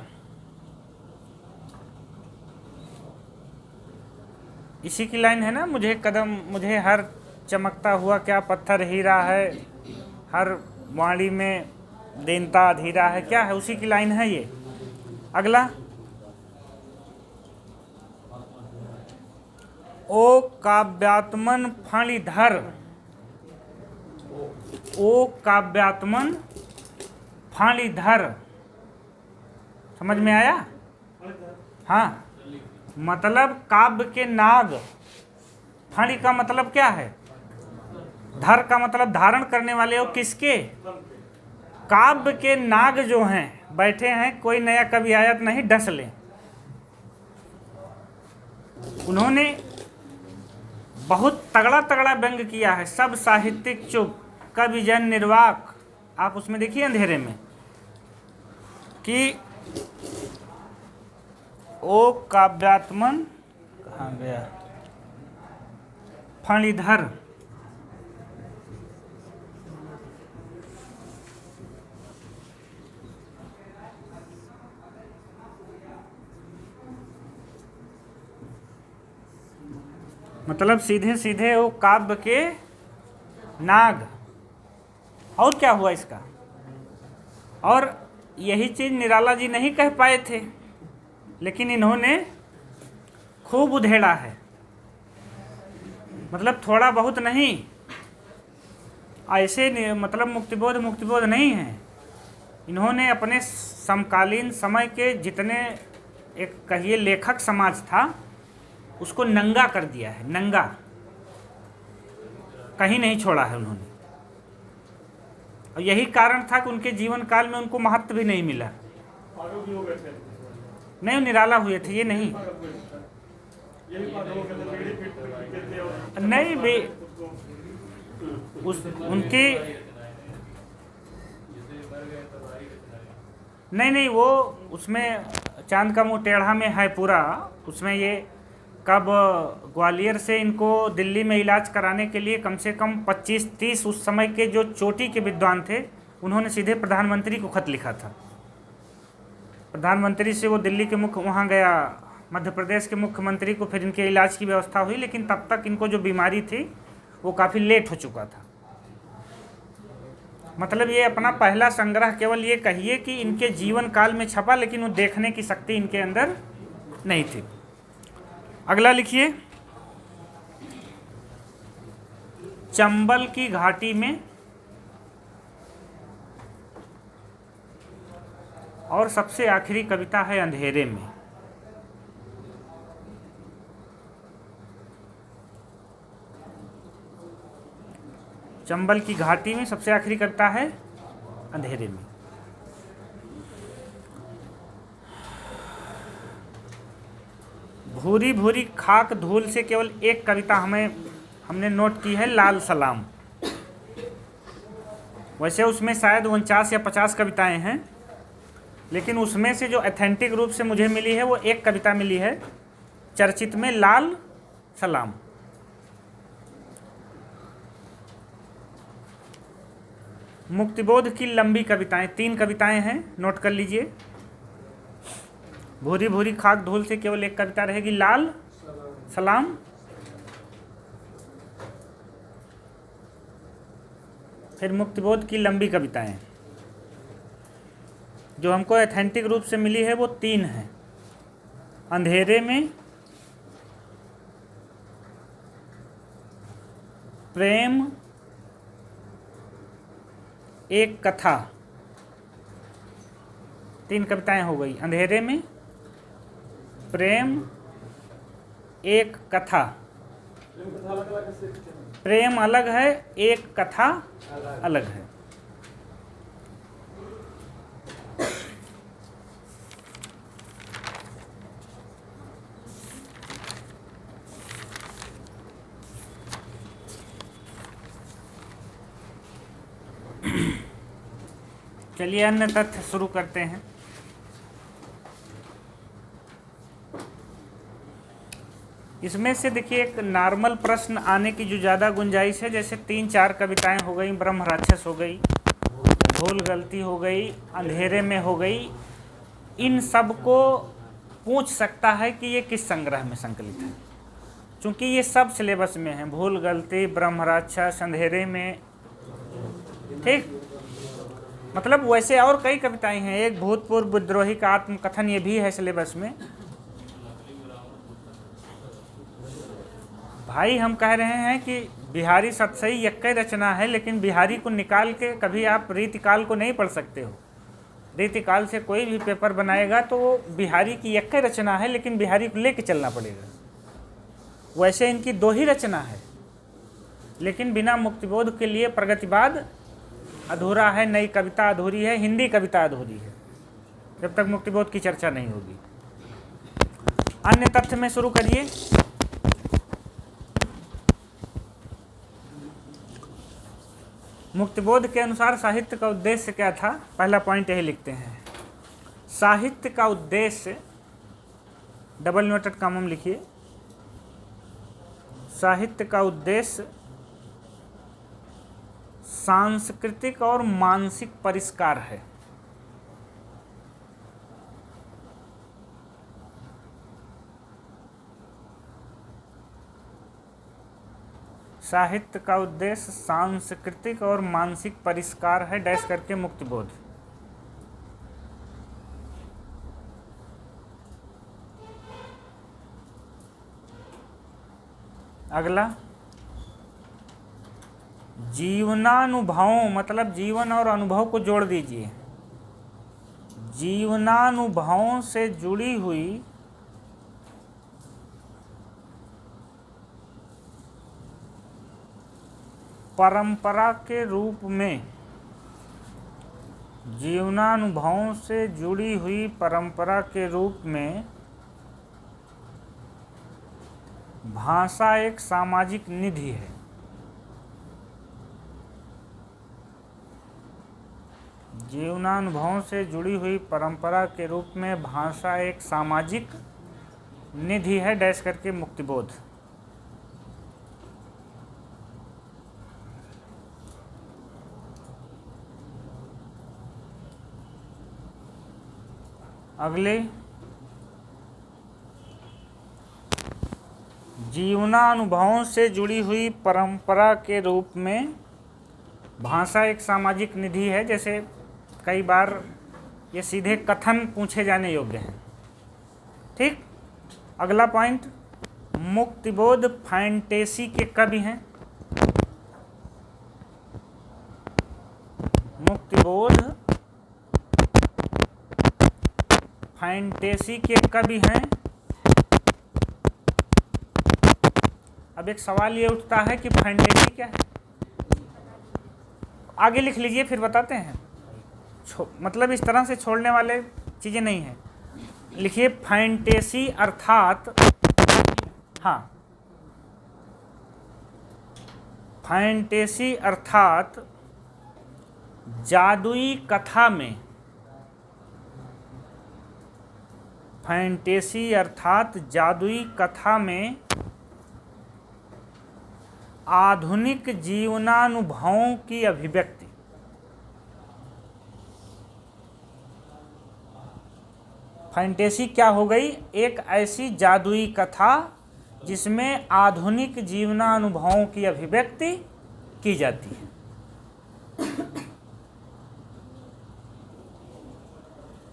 Speaker 1: इसी की लाइन है ना। मुझे हर चमकता हुआ क्या पत्थर हीरा है, हर वाणी में दीनता धीरा है, क्या है, उसी की लाइन है ये। अगला, ओ काव्यात्मन फणिधर। ओ काव्यात्मन फणिधर, समझ में आया? हाँ, मतलब काव्य के नाग। फणि का मतलब क्या है? धर का मतलब धारण करने वाले। और किसके? काव्य के नाग जो हैं बैठे हैं, कोई नया कवि आया तो नहीं डस ले। उन्होंने बहुत तगड़ा तगड़ा व्यंग किया है। सब साहित्यिक चुप, कवि जन निर्वाक। आप उसमें देखिए अंधेरे में, कि ओ काव्यात्मन कहाँ गया, फणिधर मतलब सीधे सीधे वो काव्य के नाग। और क्या हुआ इसका, और यही चीज निराला जी नहीं कह पाए थे, लेकिन इन्होंने खूब उधेड़ा है। मतलब थोड़ा बहुत नहीं, ऐसे मतलब मुक्तिबोध नहीं है। इन्होंने अपने समकालीन समय के जितने एक कहिए लेखक समाज था उसको नंगा कर दिया है, नंगा, कहीं नहीं छोड़ा है उन्होंने। और यही कारण था कि उनके जीवन काल में उनको महत्व भी नहीं मिला।
Speaker 2: पागल भी हो गए थे,
Speaker 1: नहीं, निराला हुए थे, ये नहीं,
Speaker 2: यही पागल हो गए थे, बीड़ी पीते थे और
Speaker 1: नहीं भी उस उनकी नहीं वो उसमें चांद का मुंह टेढ़ा में है पूरा। उसमें ये कब ग्वालियर से इनको दिल्ली में इलाज कराने के लिए कम से कम 25-30 उस समय के जो चोटी के विद्वान थे उन्होंने सीधे प्रधानमंत्री को खत लिखा था। प्रधानमंत्री से वो दिल्ली के मुख्य वहाँ गया, मध्य प्रदेश के मुख्यमंत्री को फिर इनके इलाज की व्यवस्था हुई, लेकिन तब तक इनको जो बीमारी थी वो काफ़ी लेट हो चुका था। मतलब ये अपना पहला संग्रह केवल ये कहिए कि इनके जीवन काल में छपा, लेकिन वो देखने की शक्ति इनके अंदर नहीं थी। अगला लिखिए, चंबल की घाटी में और सबसे आखिरी कविता है अंधेरे में। चंबल की घाटी में सबसे आखिरी कविता है अंधेरे में। भूरी भूरी खाक धूल से केवल एक कविता हमने नोट की है, लाल सलाम। वैसे उसमें शायद 49 या 50 कविताएं हैं, लेकिन उसमें से जो ऑथेंटिक रूप से मुझे मिली है वो एक कविता मिली है चर्चित में, लाल सलाम। मुक्तिबोध की लंबी कविताएं 3 कविताएं हैं, नोट कर लीजिए। भूरी भूरी खाक धूल से केवल एक कविता रहेगी, लाल सलाम। फिर मुक्तिबोध की लंबी कविताएं जो हमको ऑथेंटिक रूप से मिली है वो 3 हैं, अंधेरे में, प्रेम, एक कथा। 3 कविताएं हो गई, अंधेरे में, प्रेम, एक कथा। प्रेम अलग है, एक कथा अलग है। चलिए अन्य तथ्य शुरू करते हैं। इसमें से देखिए एक नॉर्मल प्रश्न आने की जो ज़्यादा गुंजाइश है, जैसे 3-4 कविताएं हो गई, ब्रह्म राक्षस हो गई, भूल गलती हो गई, अंधेरे में हो गई, इन सब को पूछ सकता है कि ये किस संग्रह में संकलित है, क्योंकि ये सब सिलेबस में है। भूल गलती, ब्रह्म राक्षस, अंधेरे में, ठीक। मतलब वैसे और कई कविताएं हैं, एक भूतपूर्व विद्रोही का आत्मकथन, ये भी है सिलेबस में। भाई हम कह रहे हैं कि बिहारी सतसई एक रचना है, लेकिन बिहारी को निकाल के कभी आप रीतिकाल को नहीं पढ़ सकते हो। रीतिकाल से कोई भी पेपर बनाएगा तो वो बिहारी की एक रचना है, लेकिन बिहारी को लेके चलना पड़ेगा। वैसे इनकी 2 ही रचना है, लेकिन बिना मुक्तिबोध के लिए प्रगतिवाद अधूरा है, नई कविता अधूरी है, हिंदी कविता अधूरी है, जब तक मुक्तिबोध की चर्चा नहीं होगी। अन्य तथ्य में शुरू करिए। मुक्तिबोध के अनुसार साहित्य का उद्देश्य क्या था, पहला पॉइंट यही लिखते हैं। साहित्य का उद्देश्य, डबल नोटेड कॉमम लिखिए, साहित्य का उद्देश्य सांस्कृतिक और मानसिक परिष्कार है। साहित्य का उद्देश्य सांस्कृतिक और मानसिक परिष्कार है, डैश करके मुक्तिबोध। अगला, जीवनानुभवों, मतलब जीवन और अनुभव को जोड़ दीजिए। जीवनानुभवों से जुड़ी हुई परंपरा के रूप में, जीवनानुभवों से जुड़ी हुई परंपरा के रूप में भाषा एक सामाजिक निधि है। जीवनानुभवों से जुड़ी हुई परंपरा के रूप में भाषा एक सामाजिक निधि है, डैश करके मुक्तिबोध। अगले, जीवनानुभवों से जुड़ी हुई परंपरा के रूप में भाषा एक सामाजिक निधि है। जैसे कई बार ये सीधे कथन पूछे जाने योग्य हैं। ठीक। अगला पॉइंट, मुक्तिबोध फैंटेसी के कवि हैं। मुक्तिबोध फैंटेसी के कवि हैं। अब एक सवाल ये उठता है कि फैंटेसी क्या है। आगे लिख लीजिए, फिर बताते हैं। मतलब इस तरह से छोड़ने वाले चीज़ें नहीं हैं। लिखिए, फैंटेसी अर्थात, हाँ, फैंटेसी अर्थात जादुई कथा में, फैंटेसी अर्थात जादुई कथा में आधुनिक जीवनानुभवों की अभिव्यक्ति। फैंटेसी क्या हो गई? एक ऐसी जादुई कथा जिसमें आधुनिक जीवनानुभवों की अभिव्यक्ति की जाती है।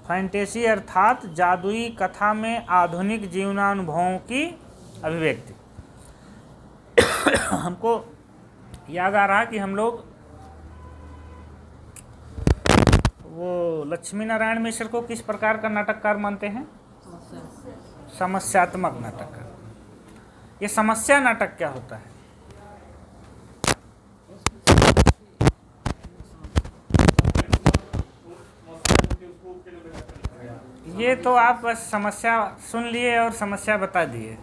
Speaker 1: फैंटेसी अर्थात जादुई कथा में आधुनिक जीवनानुभवों की अभिव्यक्ति। हमको याद आ रहा कि हम लोग वो लक्ष्मी नारायण मिश्र को किस प्रकार का नाटककार मानते हैं? समस्यात्मक नाटककार। ये समस्या नाटक क्या होता है? ये तो आप बस समस्या सुन लिए और समस्या बता दिए।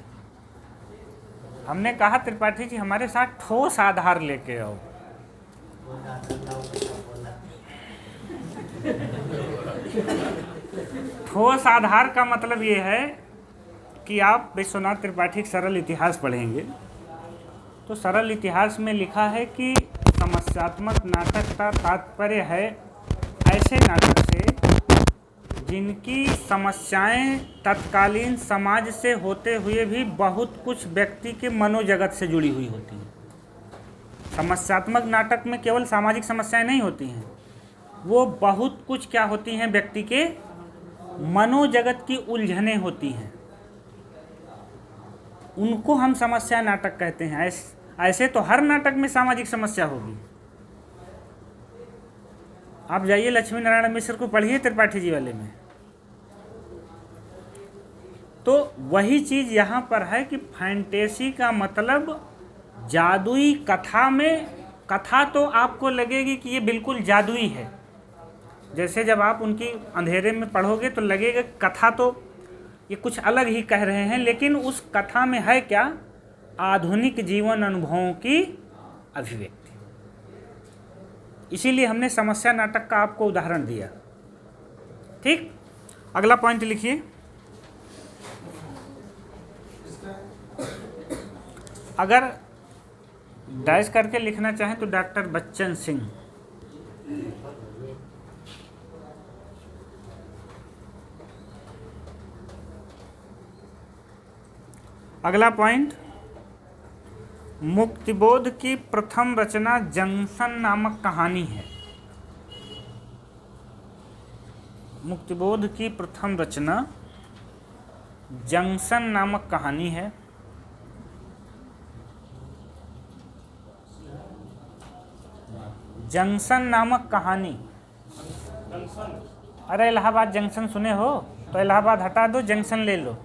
Speaker 1: हमने कहा त्रिपाठी जी हमारे साथ ठोस आधार लेके आओ। ठोस आधार का मतलब ये है कि आप विश्वनाथ त्रिपाठी सरल इतिहास पढ़ेंगे तो सरल इतिहास में लिखा है कि समस्यात्मक नाटक का तात्पर्य है ऐसे नाटक से जिनकी समस्याएं तत्कालीन समाज से होते हुए भी बहुत कुछ व्यक्ति के मनोजगत से जुड़ी हुई होती हैं। समस्यात्मक नाटक में केवल सामाजिक समस्याएं नहीं होती हैं, वो बहुत कुछ क्या होती हैं, व्यक्ति के मनोजगत की उलझनें होती हैं, उनको हम समस्या नाटक कहते हैं। ऐसे तो हर नाटक में सामाजिक समस्या होगी। आप जाइए लक्ष्मी नारायण मिश्र को पढ़िए त्रिपाठी जी वाले में, तो वही चीज़ यहाँ पर है कि फैंटेसी का मतलब जादुई कथा में, कथा तो आपको लगेगी कि ये बिल्कुल जादुई है। जैसे जब आप उनकी अंधेरे में पढ़ोगे तो लगेगा कथा तो ये कुछ अलग ही कह रहे हैं, लेकिन उस कथा में है क्या? आधुनिक जीवन अनुभवों की अभिव्यक्ति। इसीलिए हमने समस्या नाटक का आपको उदाहरण दिया। ठीक। अगला पॉइंट लिखिए, अगर डैश करके लिखना चाहें तो डॉक्टर बच्चन सिंह। अगला पॉइंट, मुक्तिबोध की प्रथम रचना जंक्शन नामक कहानी है। मुक्तिबोध की प्रथम रचना जंक्शन नामक कहानी है। जंक्शन नामक कहानी। अरे इलाहाबाद जंक्शन सुने हो, तो इलाहाबाद हटा दो, जंक्शन ले लो।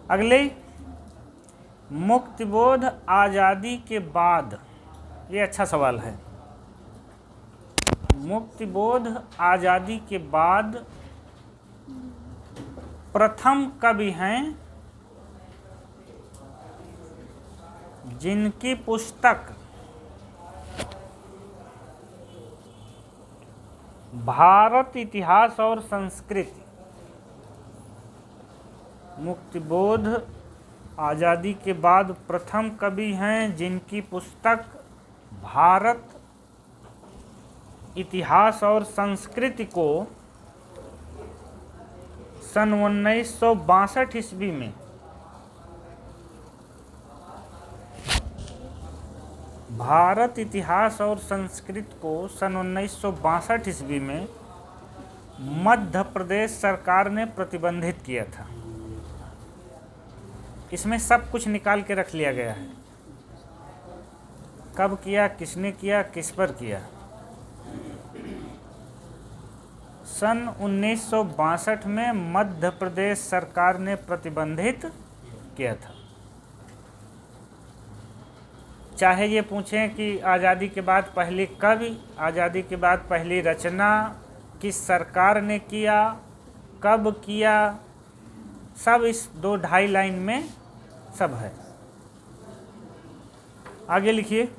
Speaker 1: अगले, मुक्तिबोध आज़ादी के बाद, ये अच्छा सवाल है। मुक्तिबोध आज़ादी के बाद प्रथम कवि हैं जिनकी पुस्तक भारत इतिहास और संस्कृति। मुक्तिबोध आज़ादी के बाद प्रथम कवि हैं जिनकी पुस्तक भारत इतिहास और संस्कृति को सन 1962 ईस्वी में भारत इतिहास और संस्कृति को सन 1962 ईस्वी में मध्य प्रदेश सरकार ने प्रतिबंधित किया था। इसमें सब कुछ निकाल के रख लिया गया है, कब किया, किसने किया, किस पर किया। सन 1962 में मध्य प्रदेश सरकार ने प्रतिबंधित किया था। चाहे ये पूछें कि आज़ादी के बाद पहली कवि, आज़ादी के बाद पहली रचना किस सरकार ने किया, कब किया, सब इस 2-2.5 लाइन में सब है। आगे लिखिए,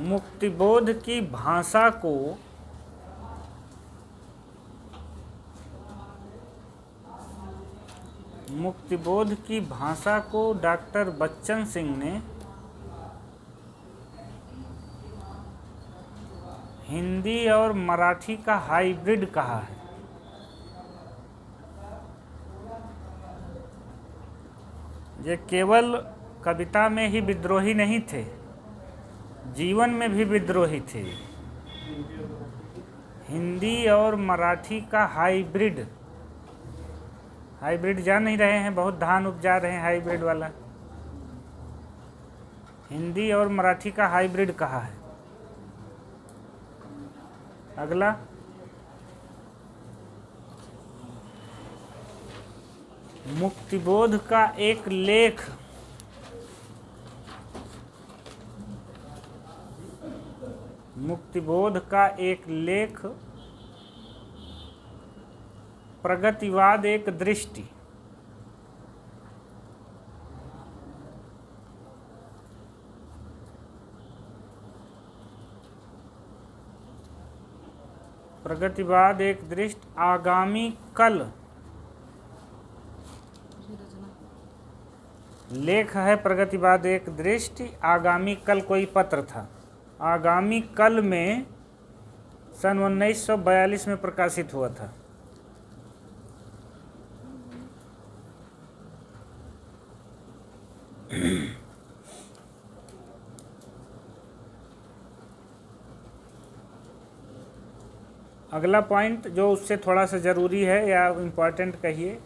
Speaker 1: मुक्तिबोध की भाषा को डॉक्टर बच्चन सिंह ने हिंदी और मराठी का हाइब्रिड कहा है। ये केवल कविता में ही विद्रोही नहीं थे, जीवन में भी विद्रोही थे। हिंदी और मराठी का हाइब्रिड, हाइब्रिड जान नहीं रहे हैं, बहुत धान उपजा रहे हैं हाइब्रिड वाला। हिंदी और मराठी का हाइब्रिड कहा है। अगला, मुक्तिबोध का एक लेख प्रगतिवाद एक दृष्टि। प्रगतिवाद एक दृष्टि, आगामी कल लेख है। प्रगतिवाद एक दृष्टि, आगामी कल कोई पत्र था। आगामी कल में सन 1942 में प्रकाशित हुआ था। अगला पॉइंट जो उससे थोड़ा सा ज़रूरी है या इम्पोर्टेंट कहिए,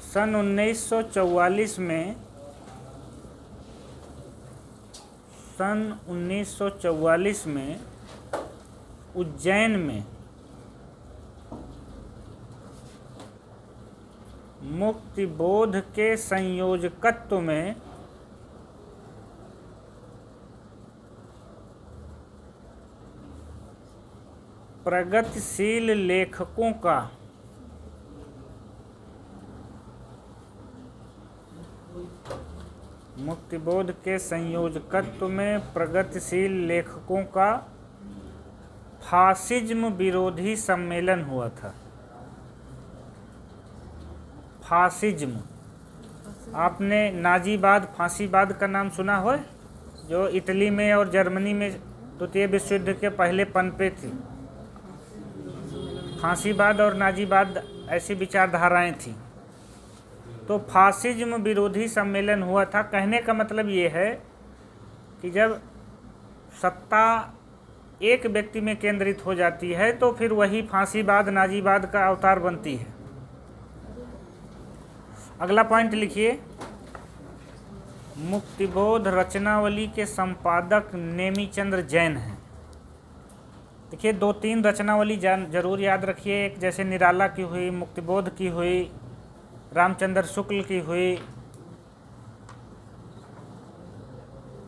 Speaker 1: सन 1944 में उज्जैन में मुक्तिबोध के संयोजकत्व में प्रगतिशील लेखकों का मुक्तिबोध के संयोजकत्व में प्रगतिशील लेखकों का फासिज्म विरोधी सम्मेलन हुआ था। फासिज्म, आपने नाजीवाद, फांसीवाद का नाम सुना हो, जो इटली में और जर्मनी में द्वितीय विश्व युद्ध के पहले पनपे थी। फांसीवाद और नाजीवाद ऐसी विचारधाराएं थी। तो फासिज्म विरोधी सम्मेलन हुआ था। कहने का मतलब ये है कि जब सत्ता एक व्यक्ति में केंद्रित हो जाती है तो फिर वही फांसीवाद, नाजीवाद का अवतार बनती है। अगला पॉइंट लिखिए, मुक्तिबोध रचनावली के संपादक नेमीचंद्र जैन हैं। देखिए 2-3 रचनावली जरूर याद रखिए। एक जैसे निराला की हुई, मुक्तिबोध की हुई, रामचंद्र शुक्ल की हुई।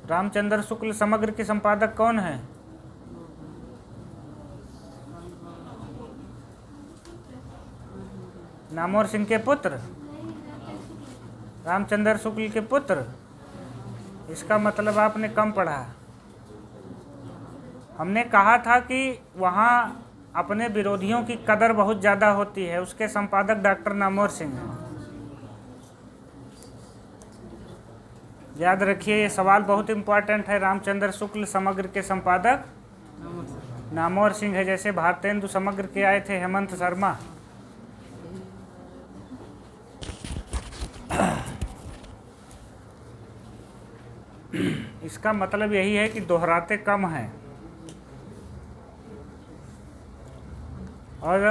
Speaker 1: रामचंद्र शुक्ल समग्र के संपादक कौन है? नामवर सिंह के पुत्र, रामचंद्र शुक्ल के पुत्र। इसका मतलब आपने कम पढ़ा। हमने कहा था कि वहाँ अपने विरोधियों की कदर बहुत ज़्यादा होती है। उसके संपादक डॉक्टर नामवर सिंह हैं। याद रखिए, ये सवाल बहुत इम्पोर्टेंट है। रामचंद्र शुक्ल समग्र के संपादक नामवर सिंह है। जैसे भारतेंदु समग्र के आए थे हेमंत शर्मा। इसका मतलब यही है कि दोहराते कम हैं। और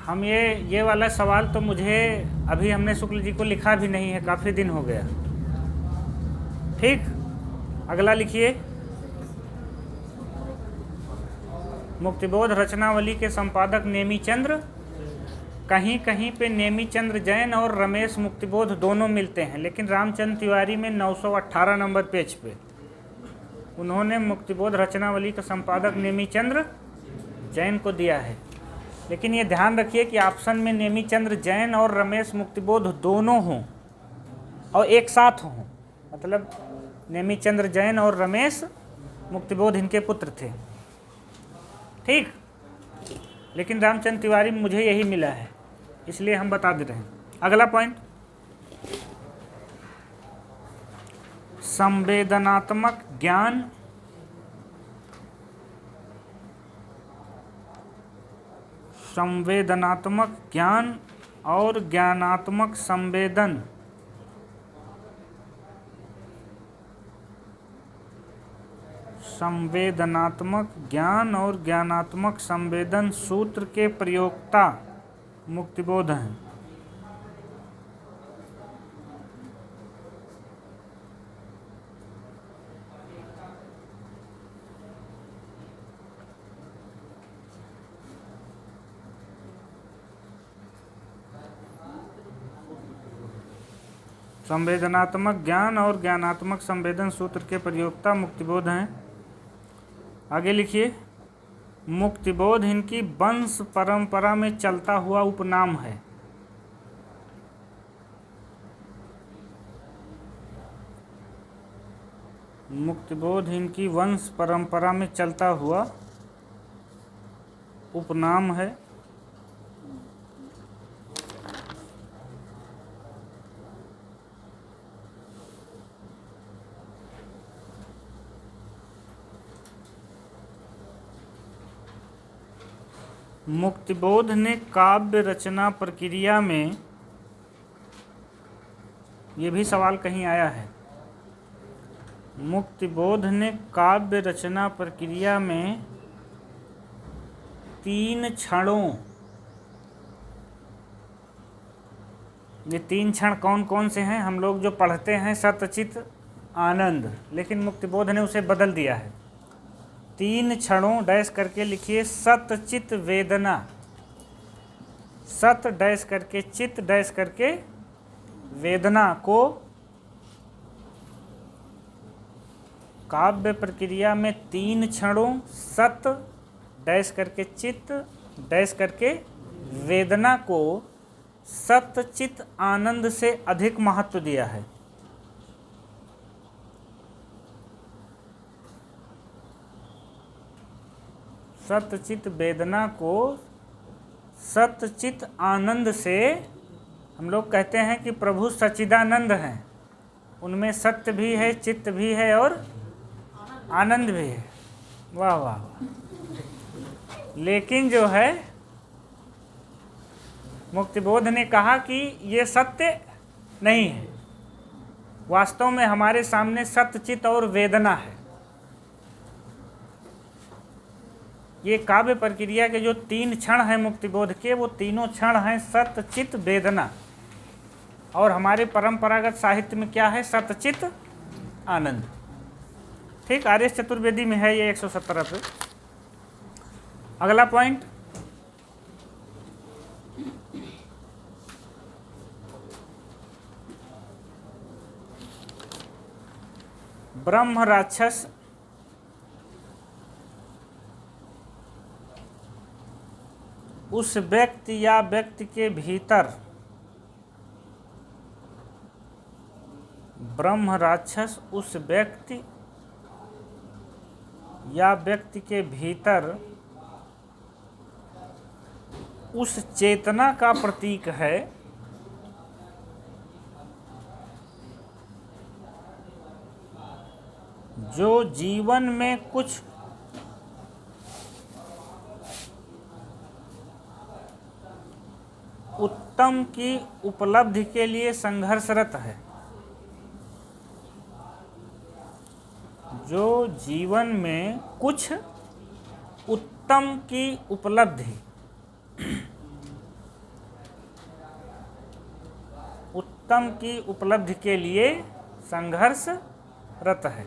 Speaker 1: हम ये वाला सवाल तो मुझे अभी हमने शुक्ल जी को लिखा भी नहीं है, काफ़ी दिन हो गया। ठीक, अगला लिखिए, मुक्तिबोध रचनावली के संपादक नेमीचंद्र। कहीं कहीं पे नेमीचंद्र जैन और रमेश मुक्तिबोध दोनों मिलते हैं, लेकिन रामचंद्र तिवारी में 918 नंबर पेज पे उन्होंने मुक्तिबोध रचनावली का संपादक नेमीचंद्र जैन को दिया है। लेकिन ये ध्यान रखिए कि ऑप्शन में नेमीचंद्र जैन और रमेश मुक्तिबोध दोनों हों और एक साथ हों। मतलब नेमीचंद्र जैन और रमेश मुक्तिबोध इनके पुत्र थे। ठीक, लेकिन रामचंद्र तिवारी में मुझे यही मिला है, इसलिए हम बता दे रहे हैं। अगला पॉइंट, संवेदनात्मक ज्ञान और ज्ञानात्मक संवेदन संवेदनात्मक ज्ञान और ज्ञानात्मक संवेदन सूत्र के प्रयोक्ता मुक्तिबोध हैं। संवेदनात्मक ज्ञान और ज्ञानात्मक संवेदन सूत्र के प्रयोक्ता मुक्तिबोध हैं। आगे लिखिए, मुक्तिबोध इनकी वंश परंपरा में चलता हुआ उपनाम है। मुक्तिबोध इनकी वंश परंपरा में चलता हुआ उपनाम है। मुक्तिबोध ने काव्य रचना प्रक्रिया में, ये भी सवाल कहीं आया है, मुक्तिबोध ने काव्य रचना प्रक्रिया में 3 क्षणों, ये 3 क्षण कौन कौन से हैं? हम लोग जो पढ़ते हैं सतचित आनंद, लेकिन मुक्तिबोध ने उसे बदल दिया है। 3 क्षणों डैश करके लिखिए, सतचित वेदना, सत डैश करके चित डैश करके वेदना को काव्य प्रक्रिया में 3 क्षणों सत डैश करके चित डैश करके वेदना को सतचित आनंद से अधिक महत्व दिया है। सतचित वेदना को सतचित आनंद से, हम लोग कहते हैं कि प्रभु सच्चिदानंद हैं, उनमें सत्य भी है, चित्त भी है और आनंद भी है। वाह वाह वाह। लेकिन जो है मुक्तिबोध ने कहा कि ये सत्य नहीं है, वास्तव में हमारे सामने सत्य, चित्त और वेदना है। ये काव्य प्रक्रिया के जो 3 क्षण हैं मुक्तिबोध के, वो तीनों क्षण हैं सत्य, चित्त, वेदना। और हमारे परंपरागत साहित्य में क्या है? सत्य, चित्त, आनंद। ठीक, आर्य चतुर्वेदी में है ये 117 पे। अगला पॉइंट, ब्रह्म राक्षस उस व्यक्ति या व्यक्ति के भीतर, ब्रह्म राक्षस उस व्यक्ति या व्यक्ति के भीतर उस चेतना का प्रतीक है जो जीवन में कुछ उत्तम की उपलब्धि के लिए संघर्षरत है, जो जीवन में कुछ उत्तम की उपलब्धि, उत्तम की उपलब्धि के लिए संघर्षरत है।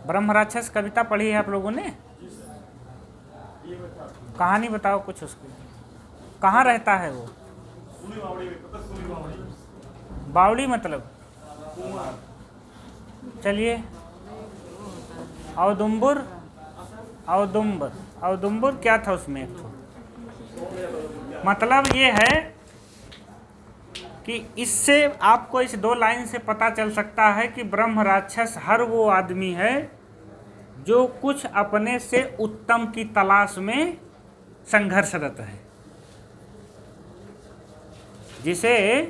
Speaker 1: ब्रह्म राक्षस कविता पढ़ी है आप लोगों ने? कहानी बताओ कुछ उसकी। कहाँ रहता है वो? बावड़ी मतलब? चलिए, औदुंबर, औदुंबर, औदुंबर क्या था उसमें? एक तो मतलब ये है कि इससे आपको इस 2 लाइन से पता चल सकता है कि ब्रह्म राक्षस हर वो आदमी है जो कुछ अपने से उत्तम की तलाश में संघर्षरत है, जिसे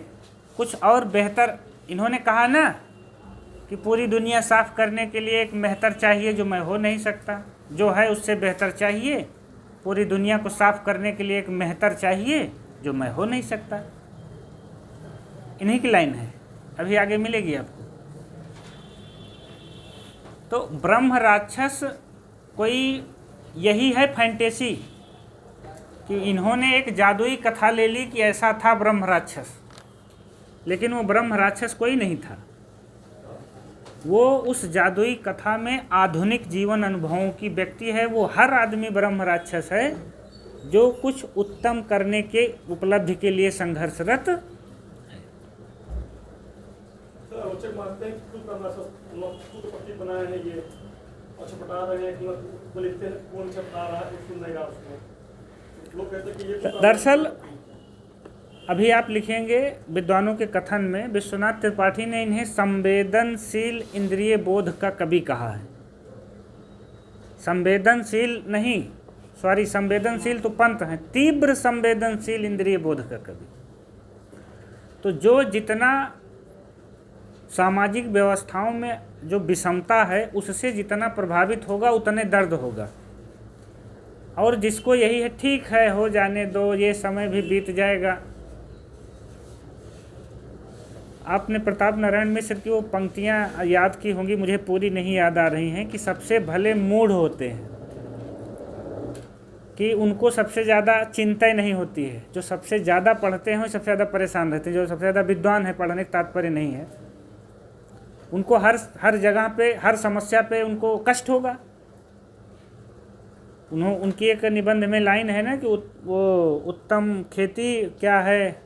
Speaker 1: कुछ और बेहतर, इन्होंने कहा ना कि पूरी दुनिया साफ करने के लिए एक मेहतर चाहिए जो मैं हो नहीं सकता, जो है उससे बेहतर चाहिए। पूरी दुनिया को साफ करने के लिए एक मेहतर चाहिए जो मैं हो नहीं सकता। इन्हीं की लाइन है, अभी आगे मिलेगी आपको। तो ब्रह्म राक्षस कोई यही है फैंटेसी कि इन्होंने एक जादुई कथा ले ली कि ऐसा था ब्रह्म राक्षस, लेकिन वो ब्रह्म राक्षस कोई नहीं था। वो उस जादुई कथा में आधुनिक जीवन अनुभवों की व्यक्ति है। वो हर आदमी ब्रह्म राक्षस है जो कुछ उत्तम करने के उपलब्धि के लिए संघर्षरत है।
Speaker 2: मानते हैं कि खुद ब्रह्म राक्षस खुद प्रतीक बनाए हैं, ये अच्छा बता रहे हैं कि वो लिखते हैं कौन सा बता रहा है, सुन रहेगा उसको। लोग कहते हैं कि ये
Speaker 1: दरअसल अभी आप लिखेंगे विद्वानों के कथन में, विश्वनाथ त्रिपाठी ने इन्हें संवेदनशील इंद्रिय बोध का कवि कहा है। संवेदनशील नहीं, सॉरी, संवेदनशील तो पंत हैं, तीव्र संवेदनशील इंद्रिय बोध का कवि। तो जो जितना सामाजिक व्यवस्थाओं में जो विषमता है उससे जितना प्रभावित होगा उतने दर्द होगा। और जिसको यही है ठीक है, हो जाने दो, ये समय भी बीत जाएगा। आपने प्रताप नारायण मिश्र की वो पंक्तियाँ याद की होंगी, मुझे पूरी नहीं याद आ रही हैं, कि सबसे भले मूढ़ होते हैं कि उनको सबसे ज़्यादा चिंता नहीं होती है। जो सबसे ज़्यादा पढ़ते हैं सबसे ज़्यादा परेशान रहते हैं। जो सबसे ज़्यादा विद्वान है, पढ़ने का तात्पर्य नहीं है, उनको हर जगह पे, हर समस्या पे उनको कष्ट होगा। उनकी एक निबंध में लाइन है ना कि वो उत्तम खेती क्या है,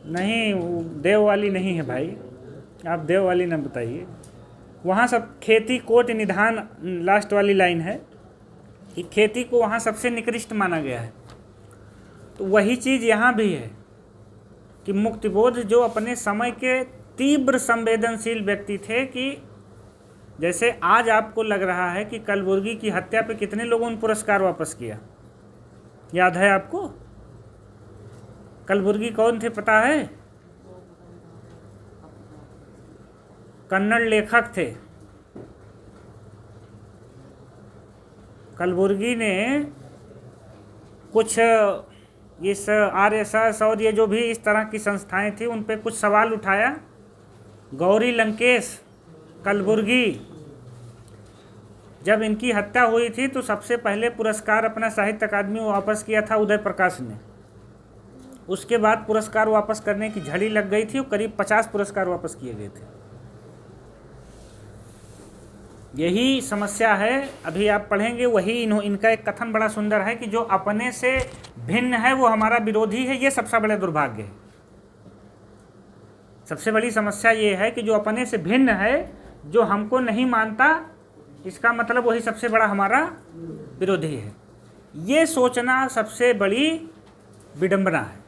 Speaker 1: नहीं देव वाली नहीं है भाई, आप देव वाली ना बताइए। वहाँ सब खेती कोट निधान, लास्ट वाली लाइन है कि खेती को वहाँ सबसे निकृष्ट माना गया है। तो वही चीज़ यहाँ भी है कि मुक्तिबोध जो अपने समय के तीव्र संवेदनशील व्यक्ति थे कि जैसे आज आपको लग रहा है कि कलबुर्गी की हत्या पे कितने लोगों ने पुरस्कार वापस किया, याद है आपको? कलबुर्गी कौन थे पता है? कन्नड़ लेखक थे। कलबुर्गी ने कुछ इस आरएसएस और ये जो भी इस तरह की संस्थाएं थी उन पे कुछ सवाल उठाया। गौरी लंकेश, कलबुर्गी, जब इनकी हत्या हुई थी तो सबसे पहले पुरस्कार अपना साहित्य अकादमी में वापस किया था उदय प्रकाश ने। उसके बाद पुरस्कार वापस करने की झड़ी लग गई थी और करीब 50 पुरस्कार वापस किए गए थे। यही समस्या है, अभी आप पढ़ेंगे वही। इनका एक कथन बड़ा सुंदर है कि जो अपने से भिन्न है वो हमारा विरोधी है। ये सबसे बड़ा दुर्भाग्य है। सबसे बड़ी समस्या ये है कि जो अपने से भिन्न है, जो हमको नहीं मानता, इसका मतलब वही सबसे बड़ा हमारा विरोधी है। ये सोचना सबसे बड़ी विडंबना है,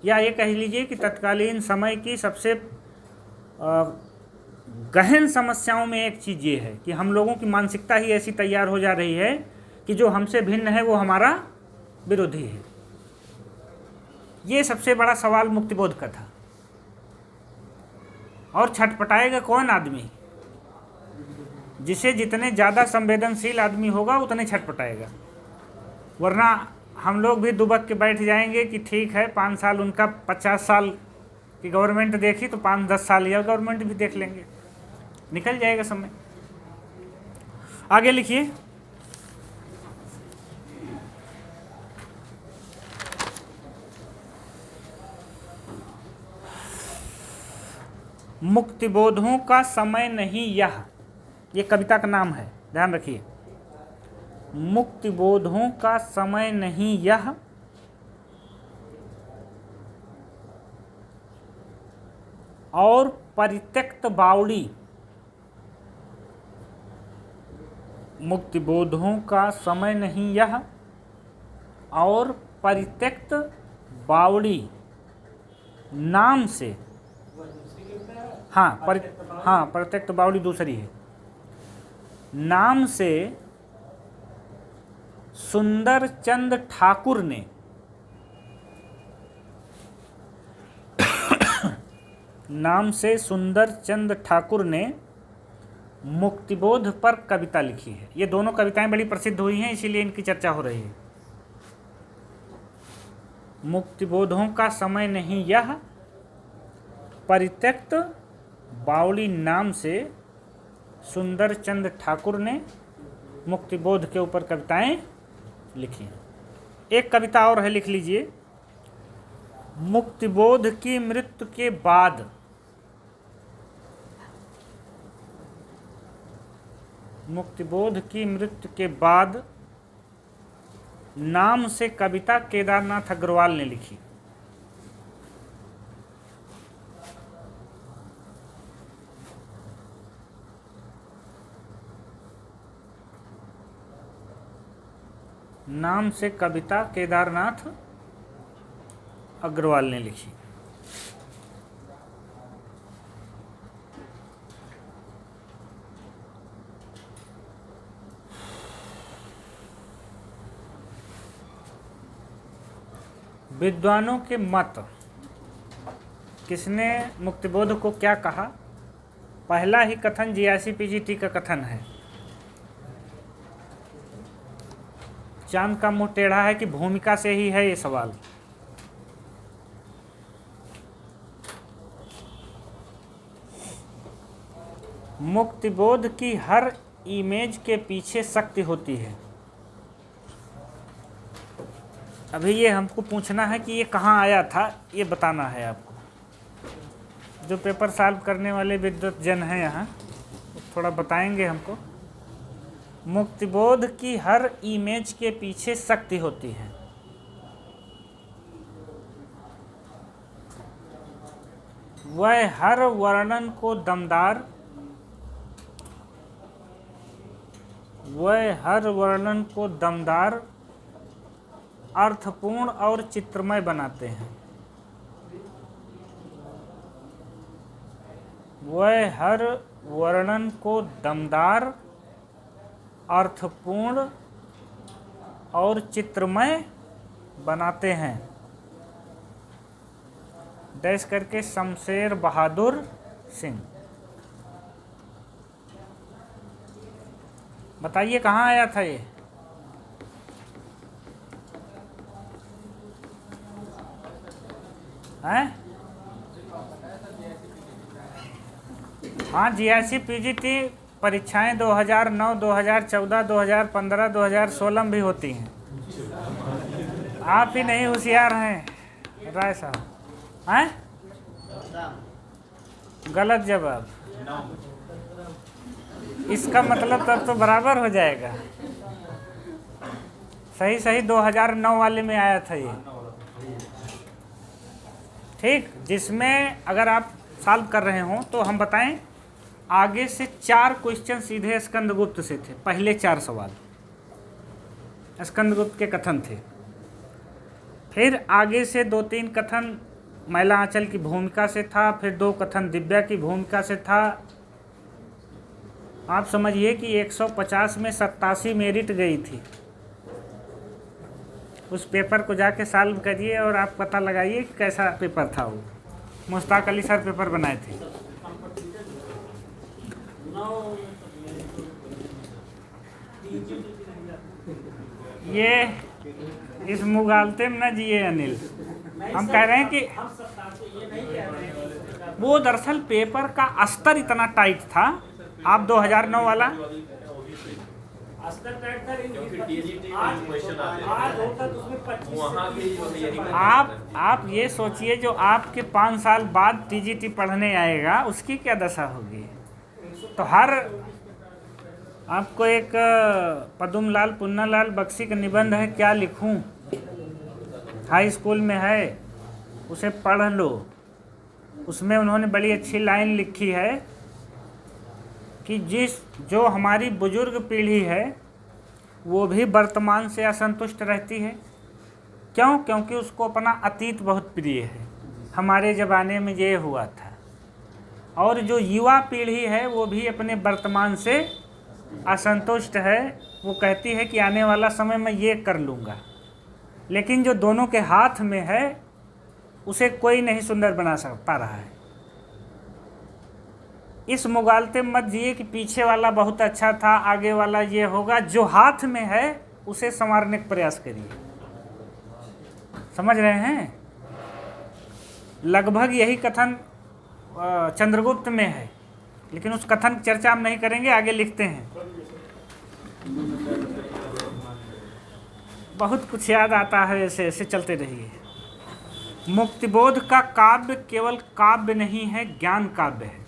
Speaker 1: या ये कह लीजिए कि तत्कालीन समय की सबसे गहन समस्याओं में एक चीज़ ये है कि हम लोगों की मानसिकता ही ऐसी तैयार हो जा रही है कि जो हमसे भिन्न है वो हमारा विरोधी है। ये सबसे बड़ा सवाल मुक्तिबोध का था। और छटपटाएगा कौन आदमी? जिसे जितने ज़्यादा संवेदनशील आदमी होगा उतने छटपटाएगा। वरना हम लोग भी दुबक के बैठ जाएंगे कि ठीक है 5 साल उनका 50 साल की गवर्नमेंट देखी तो 5-10 साल यह गवर्नमेंट भी देख लेंगे, निकल जाएगा समय। आगे लिखिए। मुक्तिबोधों का समय नहीं यह, ये कविता का नाम है, ध्यान रखिए। मुक्तिबोधों का समय नहीं यह, और परित्यक्त बावड़ी। मुक्तिबोधों का समय नहीं यह और परित्यक्त बावड़ी नाम से, परित्यक्त बावड़ी दूसरी है, नाम से सुंदर चंद ठाकुर ने नाम से सुंदर चंद ठाकुर ने मुक्तिबोध पर कविता लिखी है। ये दोनों कविताएं बड़ी प्रसिद्ध हुई हैं, इसीलिए इनकी चर्चा हो रही है। मुक्तिबोधों का समय नहीं यह, परित्यक्त बावड़ी नाम से सुंदर चंद ठाकुर ने मुक्तिबोध के ऊपर कविताएं लिखी हैं। एक कविता और है, लिख लीजिए। मुक्तिबोध की मृत्यु के बाद, मुक्तिबोध की मृत्यु के बाद नाम से कविता केदारनाथ अग्रवाल ने लिखी। नाम से कविता केदारनाथ अग्रवाल ने लिखी। विद्वानों के मत, किसने मुक्तिबोध को क्या कहा? पहला ही कथन जीआईसी पीजीटी का कथन है। चांद का मुंह टेढ़ा है कि भूमिका से ही है ये सवाल। मुक्तिबोध की हर इमेज के पीछे शक्ति होती है। अभी ये हमको पूछना है कि ये कहाँ आया था, ये बताना है आपको। जो पेपर सॉल्व करने वाले विद्वत जन हैं यहाँ, थोड़ा बताएंगे हमको। मुक्तिबोध की हर इमेज के पीछे शक्ति होती है। वह हर वर्णन को दमदार, वह हर वर्णन को दमदार, अर्थपूर्ण और चित्रमय बनाते हैं। वह हर वर्णन को दमदार, अर्थपूर्ण और चित्रमय बनाते हैं। डैश करके शमशेर बहादुर सिंह। बताइए कहाँ आया था ये? हैं? हाँ, जीआईसी पीजीटी परीक्षाएं 2009, 2014, 2015, 2016 में भी होती हैं। आप ही नहीं होशियार हैं राय साहब। हैं? गलत जवाब। इसका मतलब तब तो बराबर हो जाएगा। सही सही 2009 वाले में आया था ये। ठीक, जिसमें अगर आप सॉल्व कर रहे हो तो हम बताएं, आगे से 4 क्वेश्चन सीधे स्कंदगुप्त से थे। पहले 4 सवाल स्कंदगुप्त के कथन थे। फिर आगे से 2-3 कथन मैला आंचल की भूमिका से था। फिर 2 कथन दिव्या की भूमिका से था। आप समझिए कि 150 में 87 मेरिट गई थी। उस पेपर को जाके सॉल्व करिए और आप पता लगाइए कि कैसा पेपर था वो। मुश्ताक अली सर पेपर बनाए थे। ये इस मुगालते में न जिए अनिल। हम कह रहे हैं कि वो दरअसल पेपर का स्तर इतना टाइट था। आप 2009 वाला आप ये सोचिए, जो आपके 5 साल बाद टीजीटी पढ़ने आएगा उसकी क्या दशा होगी। तो हर आपको एक पद्मलाल पुन्नालाल बख्शी का निबंध है, क्या लिखूं, हाई स्कूल में है, उसे पढ़ लो। उसमें उन्होंने बड़ी अच्छी लाइन लिखी है कि जो हमारी बुजुर्ग पीढ़ी है वो भी वर्तमान से असंतुष्ट रहती है। क्यों? क्योंकि उसको अपना अतीत बहुत प्रिय है, हमारे ज़माने में ये हुआ था। और जो युवा पीढ़ी है वो भी अपने वर्तमान से असंतुष्ट है। वो कहती है कि आने वाला समय मैं ये कर लूँगा। लेकिन जो दोनों के हाथ में है उसे कोई नहीं सुंदर बना पा रहा है। इस मुगालते मत जिए कि पीछे वाला बहुत अच्छा था, आगे वाला ये होगा। जो हाथ में है उसे संवारने का प्रयास करिए। समझ रहे हैं? लगभग यही कथन चंद्रगुप्त में है, लेकिन उस कथन की चर्चा हम नहीं करेंगे। आगे लिखते हैं। बहुत कुछ याद आता है, ऐसे ऐसे चलते रहिए। मुक्तिबोध का काव्य केवल काव्य नहीं है, ज्ञान काव्य है।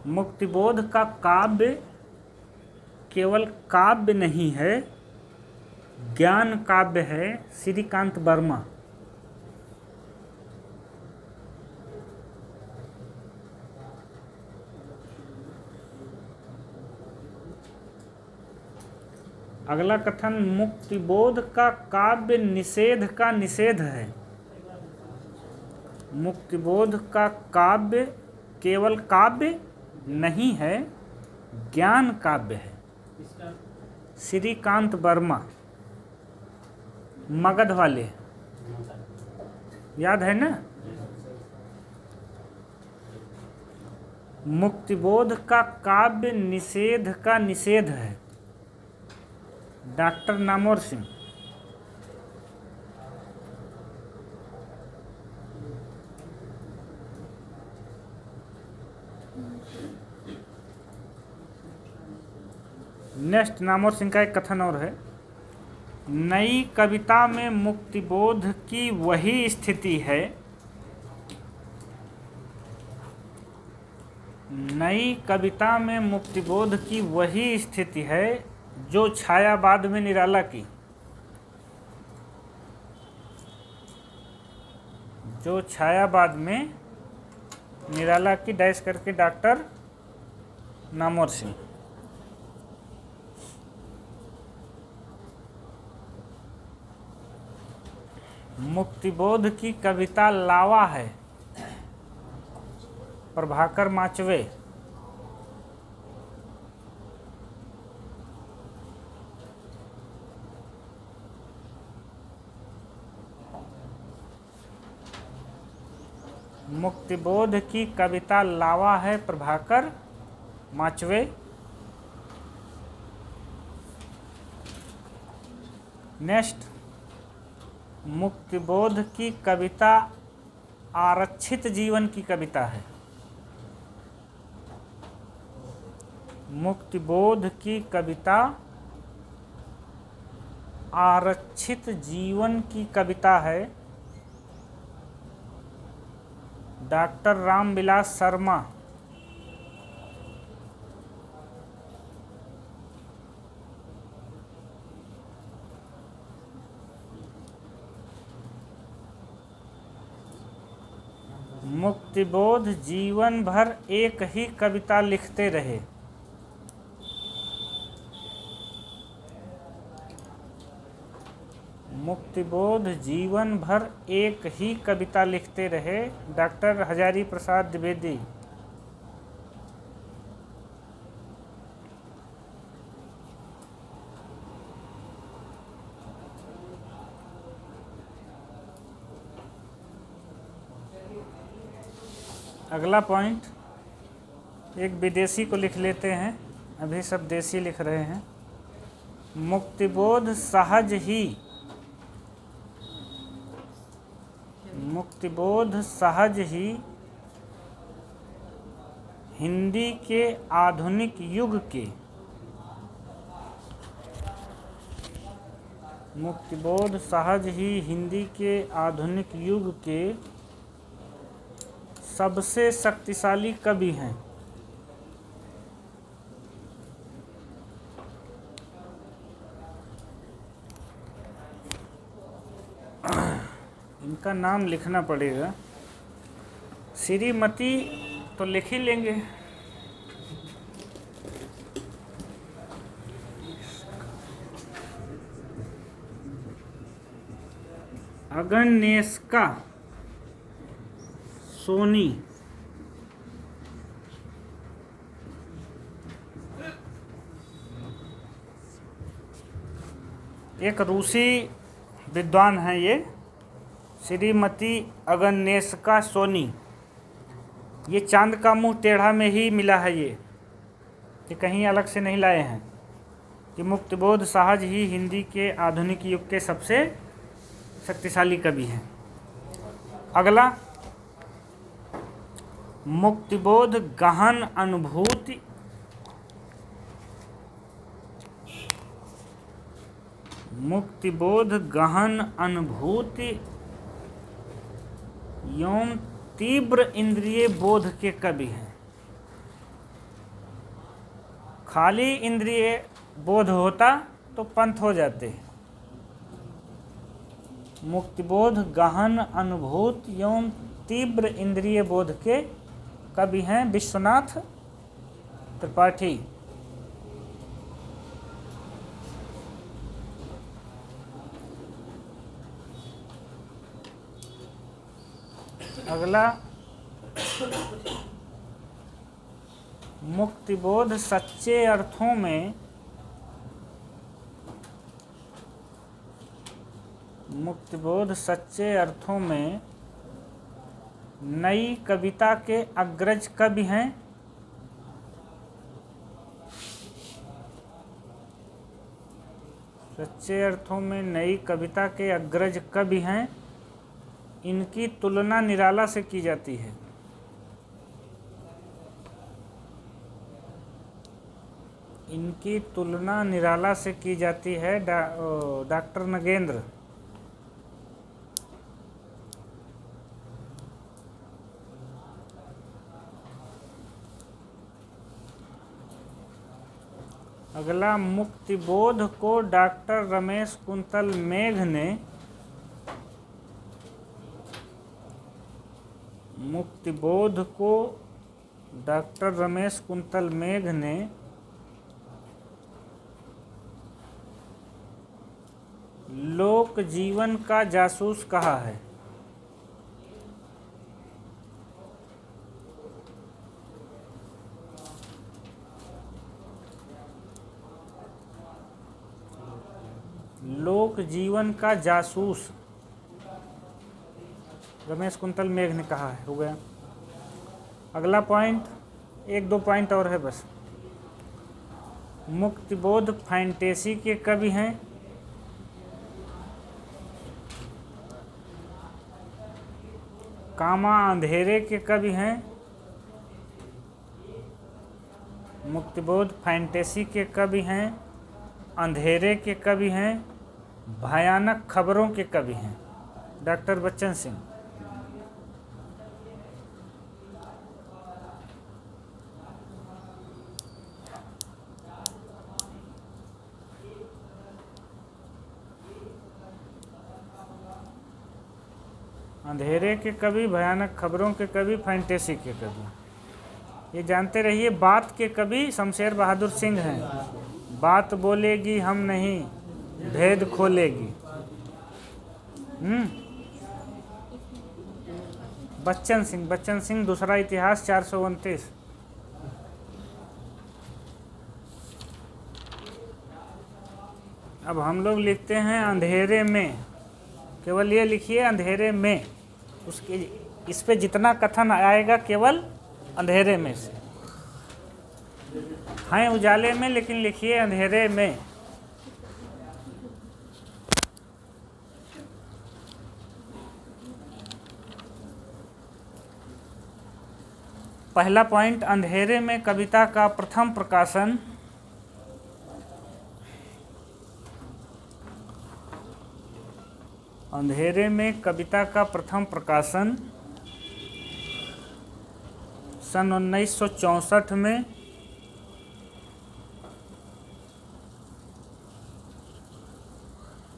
Speaker 1: मुक्तिबोध का काव्य केवल काव्य नहीं है, ज्ञान काव्य है। श्रीकांत वर्मा। अगला कथन, मुक्तिबोध का काव्य निषेध का निषेध है। मुक्तिबोध का काव्य केवल काव्य नहीं है, ज्ञान काव्य है। श्रीकांत वर्मा, मगध वाले, याद है ना? मुक्तिबोध का काव्य निषेध का निषेध है, डॉक्टर नामोर सिंह। नेक्स्ट नामोर सिंह का एक कथन और है, नई कविता में मुक्तिबोध की वही स्थिति है, नई कविता में मुक्तिबोध की वही स्थिति है जो छायावाद में निराला की, जो छायावाद में निराला की। डैश करके डॉक्टर नामोर सिंह। मुक्तिबोध की कविता लावा है, प्रभाकर माचवे। मुक्तिबोध की कविता लावा है, प्रभाकर माचवे। नेक्स्ट, मुक्तिबोध की कविता आरक्षित जीवन की कविता है। मुक्तिबोध की कविता आरक्षित जीवन की कविता है, डॉक्टर रामविलास शर्मा। मुक्तिबोध जीवन भर एक ही कविता लिखते रहे। मुक्तिबोध जीवन भर एक ही कविता लिखते रहे, डॉक्टर हजारी प्रसाद द्विवेदी। अगला पॉइंट, एक विदेशी को लिख लेते हैं, अभी सब देसी लिख रहे हैं। मुक्तिबोध सहज ही, मुक्तिबोध सहज ही हिंदी के आधुनिक युग के, मुक्तिबोध सहज ही हिंदी के आधुनिक युग के सबसे शक्तिशाली कवि हैं। इनका नाम लिखना पड़ेगा। श्रीमती तो लिख ही लेंगे। अगन्येस्का सोनी, एक रूसी विद्वान हैं ये, श्रीमती अगन्येस्का सोनी। ये चांद का मुंह टेढ़ा में ही मिला है, ये कहीं अलग से नहीं लाए हैं। कि मुक्तिबोध सहज ही हिंदी के आधुनिक युग के सबसे शक्तिशाली कवि हैं। अगला, मुक्तिबोध गहन अनुभूति, मुक्तिबोध गहन अनुभूति एवं तीव्र इंद्रिय बोध के कवि हैं। खाली इंद्रिय बोध होता तो पंथ हो जाते। मुक्तिबोध गहन अनुभूति एवं तीव्र इंद्रिय बोध के कवि हैं विश्वनाथ त्रिपाठी। अगला, मुक्तिबोध सच्चे अर्थों में, मुक्तिबोध सच्चे अर्थों में नई कविता के अग्रज कवि हैं। सच्चे अर्थों में नई कविता के अग्रज कवि हैं। इनकी तुलना निराला से की जाती है। इनकी तुलना निराला से की जाती है, डॉक्टर नगेंद्र। अगला, मुक्तिबोध को डॉक्टर रमेश कुंतल मेघ ने, मुक्तिबोध को डॉक्टर रमेश कुंतल मेघ ने लोक जीवन का जासूस कहा है? लोक जीवन का जासूस रमेश कुंतल मेघ ने कहा है। हो गया। अगला पॉइंट, 1-2 पॉइंट और है बस। मुक्तिबोध फैंटेसी के कवि हैं? कामा अंधेरे के कवि हैं? मुक्तिबोध फैंटेसी के कवि हैं, अंधेरे के कवि हैं, भयानक खबरों के कवि हैं। डॉक्टर बच्चन सिंह। अंधेरे के कवि, भयानक खबरों के कवि, फैंटेसी के कवि। ये जानते रहिए। बात के कवि शमशेर बहादुर सिंह हैं। बात बोलेगी हम नहीं, भेद खोलेगी। बच्चन सिंह दूसरा इतिहास 429। अब हम लोग लिखते हैं अंधेरे में, केवल ये लिखिए अंधेरे में। उसके इस पे जितना कथन आएगा केवल अंधेरे में से। हैं उजाले में, लेकिन लिखिए अंधेरे में। पहला पॉइंट, अंधेरे में कविता का प्रथम प्रकाशन अंधेरे में कविता का प्रथम प्रकाशन सन 1964 में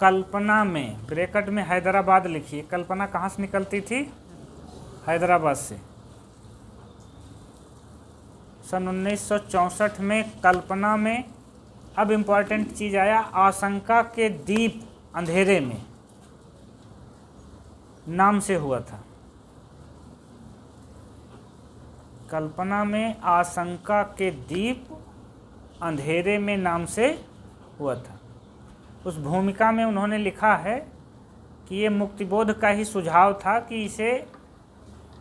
Speaker 1: कल्पना में, ब्रैकेट में हैदराबाद लिखिए। कल्पना कहाँ से निकलती थी? हैदराबाद से। सन 1964 में कल्पना में। अब इम्पॉर्टेंट चीज़ आया, आशंका के दीप अंधेरे में नाम से हुआ था। कल्पना में आशंका के दीप अंधेरे में नाम से हुआ था। उस भूमिका में उन्होंने लिखा है कि ये मुक्तिबोध का ही सुझाव था कि इसे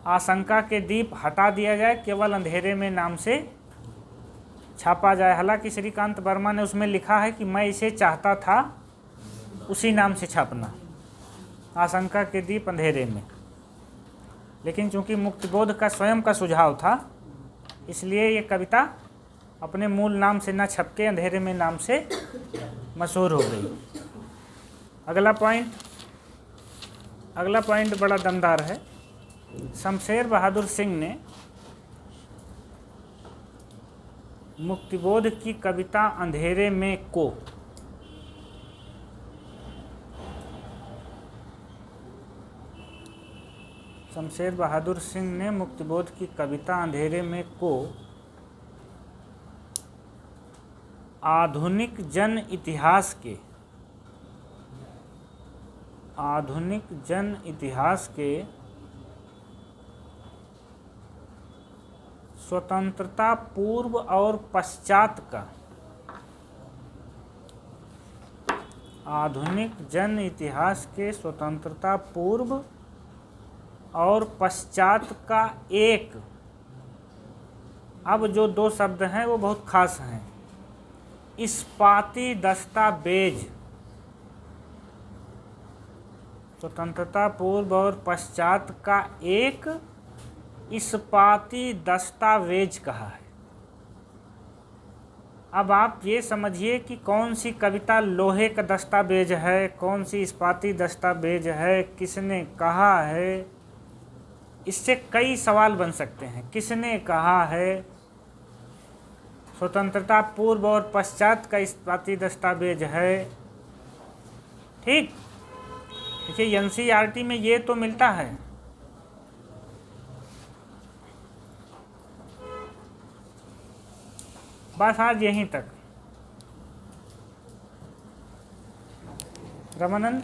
Speaker 1: आशंका के दीप हटा दिया जाए, केवल अंधेरे में नाम से छापा जाए। हालांकि श्रीकांत वर्मा ने उसमें लिखा है कि मैं इसे चाहता था उसी नाम से छापना, आशंका के दीप अंधेरे में, लेकिन चूंकि मुक्तिबोध का स्वयं का सुझाव था, इसलिए ये कविता अपने मूल नाम से न छप के अंधेरे में नाम से मशहूर हो गई। अगला पॉइंट बड़ा दमदार है। शमशेर बहादुर सिंह ने मुक्तिबोध की कविता अंधेरे में को शमशेर बहादुर सिंह ने मुक्तिबोध की कविता अंधेरे में को आधुनिक जन इतिहास के स्वतंत्रता पूर्व और पश्चात का, आधुनिक जन इतिहास के स्वतंत्रता पूर्व और पश्चात का एक, अब जो 2 शब्द हैं वो बहुत खास हैं, इस्पाती दस्तावेज। स्वतंत्रता पूर्व और पश्चात का एक इस्पाती दस्तावेज कहा है। अब आप ये समझिए कि कौन सी कविता लोहे का दस्तावेज है, कौन सी इस्पाती दस्तावेज है, किसने कहा है। इससे कई सवाल बन सकते हैं। किसने कहा है? स्वतंत्रता पूर्व और पश्चात का इस्पाती दस्तावेज है। ठीक, देखिए एनसीईआरटी में ये तो मिलता है। बस आज यहीं तक। रामानंद।